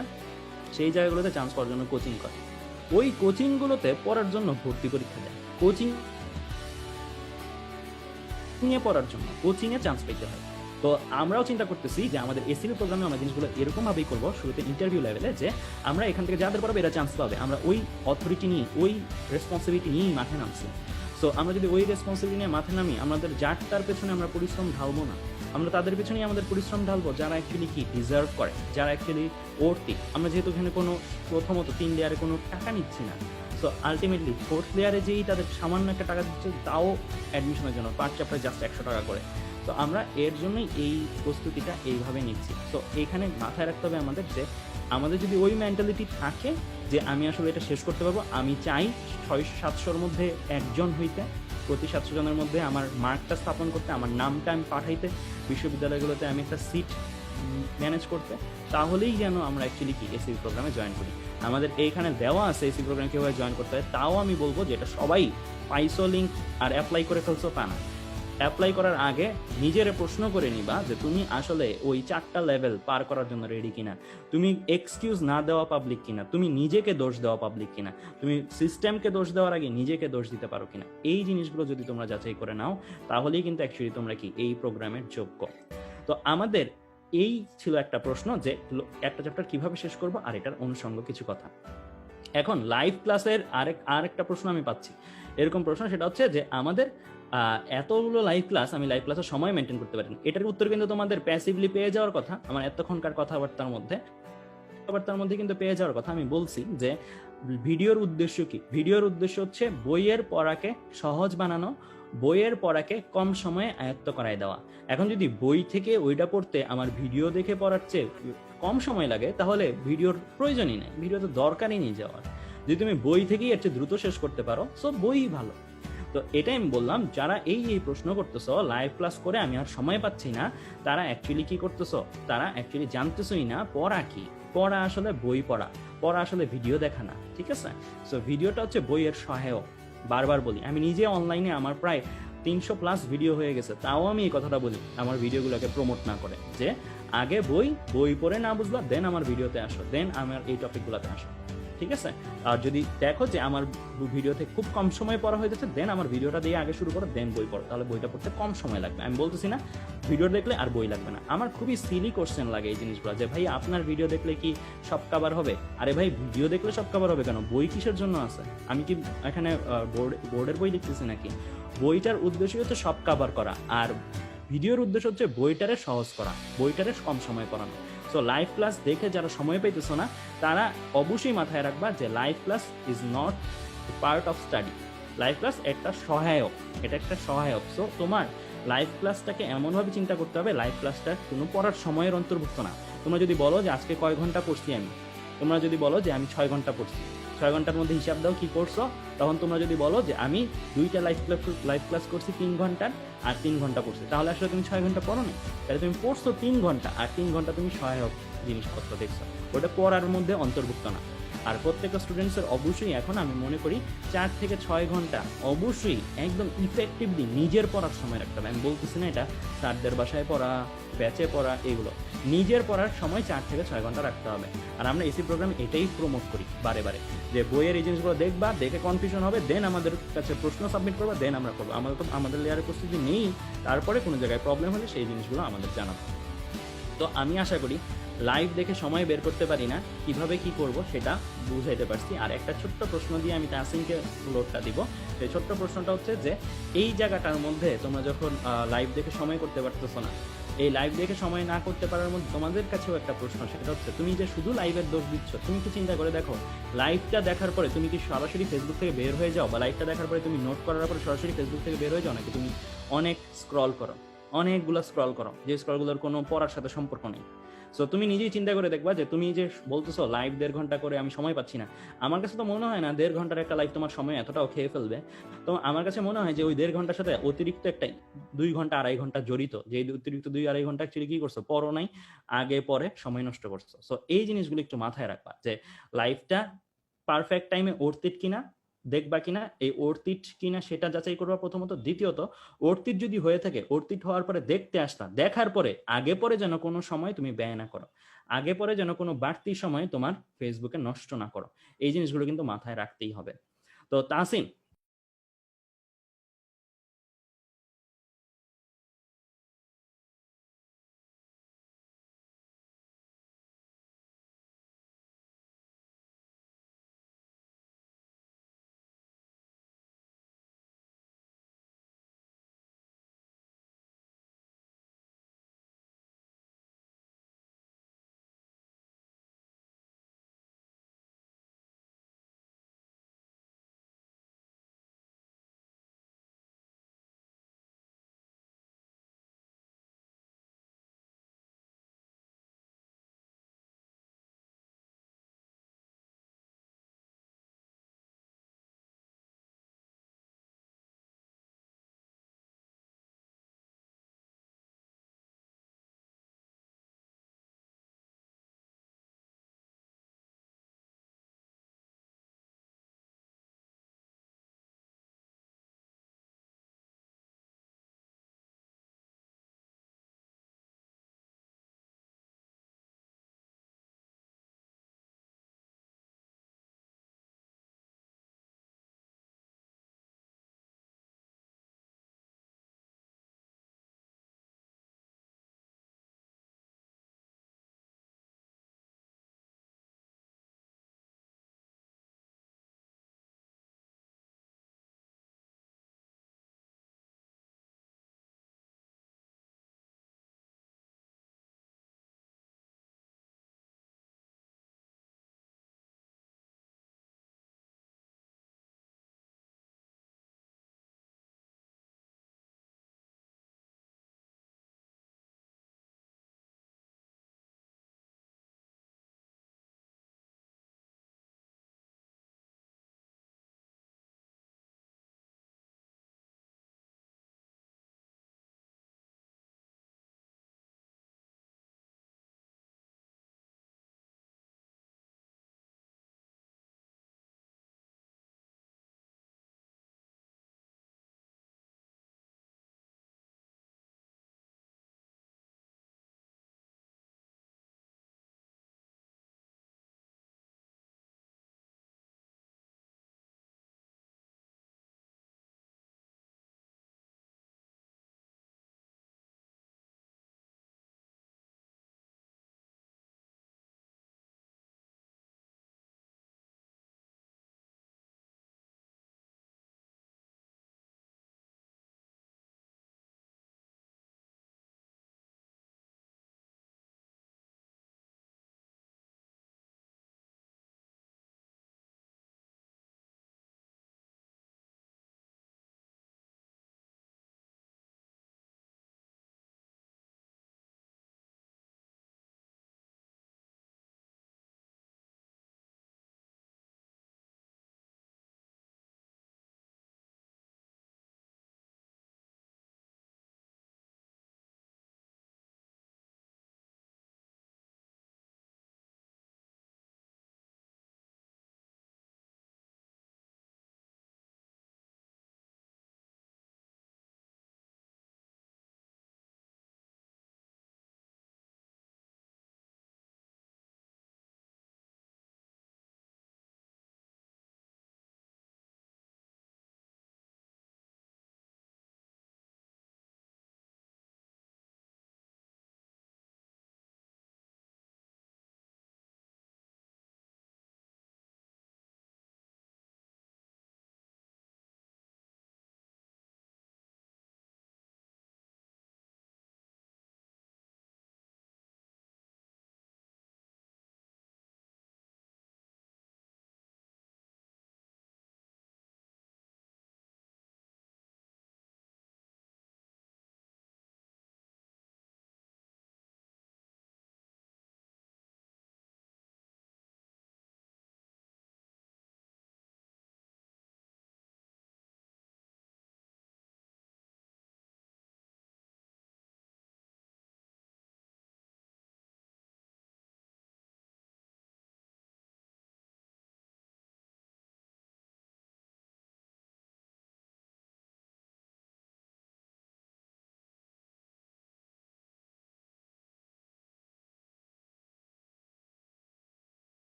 সেই জায়গাগুলোতে চান্স পাওয়ার জন্য কোচিং করে, ওই কোচিংগুলোতে পড়ার জন্য ভর্তি পরীক্ষা দেয়, কোচিং নিয়ে পড়ার জন্য কোচিংয়ে চান্স পেতে হয়। তো আমরাও চিন্তা করতেছি যে আমাদের এসিপি প্রোগ্রামে আমরা জিনিসগুলো এরকমভাবেই করবো, শুরুতে ইন্টারভিউ লেভেলে, যে আমরা এখান থেকে যাদের পড়াবো এরা চান্স পাবে, আমরা ওই অথরিটি নিয়ে, ওই রেসপন্সিবিলিটি নিয়েই মাঠে নামছি। সো আমরা যদি ওই রেসপন্সিবিলিটি নিয়ে মাঠে নামি, আমাদের যার পেছনে আমরা পরিশ্রম ঢালবো না, আমরা তাদের পেছনেই আমাদের পরিশ্রম ঢালবো যারা অ্যাকচুয়ালি কি ডিজার্ভ করে, যারা অ্যাকচুয়ালি ওর্থি। আমরা যেহেতু এখানে কোনো প্রথমত 3 লেয়ারে কোনো টাকা নিচ্ছি না, সো আলটিমেটলি 4th লেয়ারে যেই তাদের সামান্য একটা টাকা দিচ্ছে, তাও অ্যাডমিশনের জন্য পার চ্যাপ্টারে জাস্ট 100 টাকা করে। তো আমরা এর জন্যই এই প্রস্তুতিটা এইভাবে নিচ্ছি। তো এখানে মাথায় রাখতে হবে আমাদের যে আমাদের যদি ওই মেন্টালিটি থাকে যে আমি আসলে এটা শেষ করতে পারবো, আমি চাই 600-700-র মধ্যে একজন হইতে, প্রতি 700 জনের মধ্যে আমার মার্কটা স্থাপন করতে, আমার নামটা আমি পাঠাইতে, বিশ্ববিদ্যালয়গুলোতে আমি একটা সিট ম্যানেজ করতে, তাহলেই যেন আমরা অ্যাকচুয়ালি কি এসিপি প্রোগ্রামে জয়েন করি। আমাদের এইখানে দেওয়া আছে এসিপি প্রোগ্রামে কীভাবে জয়েন করতে হয়, তাও আমি বলবো যে এটা সবাই পাইসো লিঙ্ক আর অ্যাপ্লাই করে ফেলছো তা না। অ্যাপ্লাই করার আগে নিজের প্রশ্ন করে নিবা যে তুমি আসলে ওই 4টা লেভেল পার করার জন্য রেডি কিনা, তুমি এক্সকিউজ না দেওয়া পাবলিক কিনা, তুমি নিজেকে দোষ দেওয়া পাবলিক কিনা, তুমি সিস্টেমকে দোষ দেওয়ার আগে নিজেকে দোষ দিতে পারো কিনা। এই জিনিসগুলো যদি তোমরা যাচাই করে নাও তাহলেই কিন্তু অ্যাকচুয়ালি তোমরা কি এই প্রোগ্রামের যোগ্য। তো আমাদের এই ছিল একটা প্রশ্ন যে একটা চ্যাপ্টার কিভাবে শেষ করব আর এটার অনুষঙ্গ কিছু কথা। এখন লাইভ ক্লাসের আরেকটা প্রশ্ন আমি পাচ্ছি, এরকম প্রশ্ন, সেটা হচ্ছে যে আমাদের এতগুলো লাইভ ক্লাস, আমি লাইভ ক্লাসের সময় মেনটেন করতে পারি না। এটার উত্তর কিন্তু তোমাদের প্যাসিভলি পেয়ে যাওয়ার কথা, আমার এতক্ষণকার কথাবার্তার মধ্যে কিন্তু পেয়ে যাওয়ার কথা। আমি বলছি যে ভিডিওর উদ্দেশ্য কি? ভিডিওর উদ্দেশ্য হচ্ছে বইয়ের পড়াকে সহজ বানানো, বইয়ের পড়াকে কম সময়ে আয়ত্ত করায় দেওয়া। এখন যদি বই থেকে ওইটা পড়তে আমার ভিডিও দেখে পড়ার চেয়ে কম সময় লাগে তাহলে ভিডিওর প্রয়োজনই নেই, ভিডিও তো দরকারই নেই যাওয়ার। যদি তুমি বই থেকেই এর চেয়ে দ্রুত শেষ করতে পারো সো বই ভালো। তো এটাই আমি বললাম, যারা এই প্রশ্ন করতেছো লাইভ ক্লাস করে আমি আর সময় পাচ্ছি না, তারা অ্যাকচুয়ালি কি করতেছো? তারা অ্যাকচুয়ালি জানতেছোই না পড়া কি। পড়া আসলে বই পড়া, পড়া আসলে ভিডিও দেখা না, ঠিক আছে? সো ভিডিওটা হচ্ছে বইয়ের সহায়ক। বারবার বলি, আমি নিজে অনলাইনে আমার প্রায় 300+ ভিডিও হয়ে গেছে, তাও আমি এই কথাটা বলি আমার ভিডিওগুলোকে প্রমোট না করে, যে আগে বই পড়ে না বুঝলা দেন আমার ভিডিওতে আসো, দেন আমার এই টপিকগুলোতে আসো, ঠিক আছে? আর যদি দেখো যে আমার ভিডিওতে খুব কম সময় পড়া হয়ে যাচ্ছে, দেন আমার ভিডিওটা দিয়ে আগে শুরু করো, দেন বই পড়ো, তাহলে বইটা পড়তে কম সময় লাগবে। আমি বলতেছি না ভিডিও দেখলে আর বই লাগবে না। আমার খুবই সিলি কোশ্চেন লাগে এই জিনিসগুলো, যে ভাই আপনার ভিডিও দেখলে কি সব কভার হবে? আরে ভাই ভিডিও দেখলে সব কভার হবে কেন? বই কিসের জন্য আছে? আমি কি এখানে বোর্ডের বই লিখতেছি নাকি? বইটার উদ্দেশ্য হচ্ছে সব কভার করা, আর ভিডিওর উদ্দেশ্য হচ্ছে বইটারে সহজ করা, বইটারে কম সময় পড়ানো। সো লাইভ ক্লাস দেখে যারা সময় পাইতেছো না তারা অবশ্যই মাথায় রাখবা যে live class is not part of study. Live class একটা সহায়ক, এটা একটা সহায়ক। সো তোমার লাইভ ক্লাসটাকে এমনভাবে চিন্তা করতে হবে লাইভ ক্লাসটা কোনো পড়ার সময়ের অন্তর্ভুক্ত না। তোমরা যদি বলো যে আজকে কয় ঘন্টা পড়ছি আমি, তোমরা যদি বলো যে আমি 6 ঘন্টা পড়ছি, 6 ঘন্টার মধ্যে হিসাব দাও কি করছো, তখন তোমরা যদি বলো যে আমি 2টা লাইভ ক্লাস করছি 3 ঘন্টার আর 3 ঘন্টা পড়ছি, তাহলে আসলে তুমি 6 ঘন্টা পড়ো না, তাহলে তুমি পড়ছো 3 ঘন্টা আর 3 ঘন্টা তুমি সহায়ক জিনিসপত্র দেখছো, ওটা পড়ার মধ্যে অন্তর্ভুক্ত না। আর প্রত্যেকটা স্টুডেন্টসের অবশ্যই এখন আমি মনে করি 4 থেকে 6 ঘন্টা অবশ্যই একদম ইফেক্টিভলি নিজের পড়ার সময় রাখতে হবে। আমি বলতেছি না এটা স্যারদের বাসায় পড়া, ব্যাচে পড়া, এগুলো নিজের পড়ার সময় 4 থেকে 6 ঘন্টা রাখতে হবে। আর আমরা এসি প্রোগ্রাম এটাই প্রমোট করি বারে বারে, যে বইয়ের এই জিনিসগুলো দেখবা, দেখে কনফিউশন হবে, দেন আমাদের কাছে প্রশ্ন সাবমিট করবা, দেন আমরা করবো। আমাদের লেয়ারের প্রস্তুতি নেই, তারপরে কোনো জায়গায় প্রবলেম হলে সেই জিনিসগুলো আমাদের জানাবো। তো আমি আশা করি লাইভ দেখে সময় বের করতে পারি না, কিভাবে কি করব সেটা বুঝাইতে পারছি। আর একটা ছোট্ট প্রশ্ন দিয়ে আমি তাসিনকে লোডটা দিব। সেই ছোট্ট প্রশ্নটা হচ্ছে যে এই জায়গাটার মধ্যে তোমরা যখন লাইভ দেখে সময় করতে পারতেছো না, এই লাইভ দেখে সময় না করতে পারার মধ্যে তোমাদের কাছেও একটা প্রশ্ন, সেটা হচ্ছে তুমি যে শুধু লাইভের দোষ দিচ্ছ, তুমি কি চিন্তা করে দেখো লাইভটা দেখার পরে তুমি কি সরাসরি ফেসবুক থেকে বের হয়ে যাও, বা লাইভটা দেখার পরে তুমি নোট করার পরে সরাসরি ফেসবুক থেকে বের হয়ে যাও, নাকি তুমি অনেক স্ক্রল করো, অনেকগুলো স্ক্রল করো যে স্ক্রলগুলোর কোনো পড়ার সাথে সম্পর্ক নেই। সো তুমি নিজেই চিন্তা করে দেখবা যে তুমি যে বলতেছো লাইভ 1.5 ঘন্টা করে আমি সময় পাচ্ছি না, আমার কাছে তো মনে হয় না 1.5 ঘন্টার একটা লাইভ তোমার সময় এতটাও খেয়ে ফেলবে। তো আমার কাছে মনে হয় যে ওই 1.5 ঘন্টার সাথে অতিরিক্ত একটা 2 ঘন্টা 2.5 ঘন্টা জড়িত, যে অতিরিক্ত 2-2.5 ঘন্টা অ্যাকচুয়ালি কি করছো, পড়ো নাই, আগে পরে সময় নষ্ট করছো। সো এই জিনিসগুলো একটু মাথায় রাখবা যে লাইভটা পারফেক্ট টাইমে অর্থিত কিনা দেখবা কিনা, এই অর্থিত কিনা সেটা যাচাই করবা প্রথমত। দ্বিতীয়ত অর্থিত যদি হয়ে থাকে, অর্থিত হওয়ার পরে দেখতে আসলা, দেখার পরে আগে পরে যেন কোনো সময় তুমি ব্যয় না করো, আগে পরে যেন কোনো বাড়তি সময় তোমার ফেসবুকে নষ্ট না করো। এই জিনিসগুলো কিন্তু মাথায় রাখতেই হবে। তো তাসিন,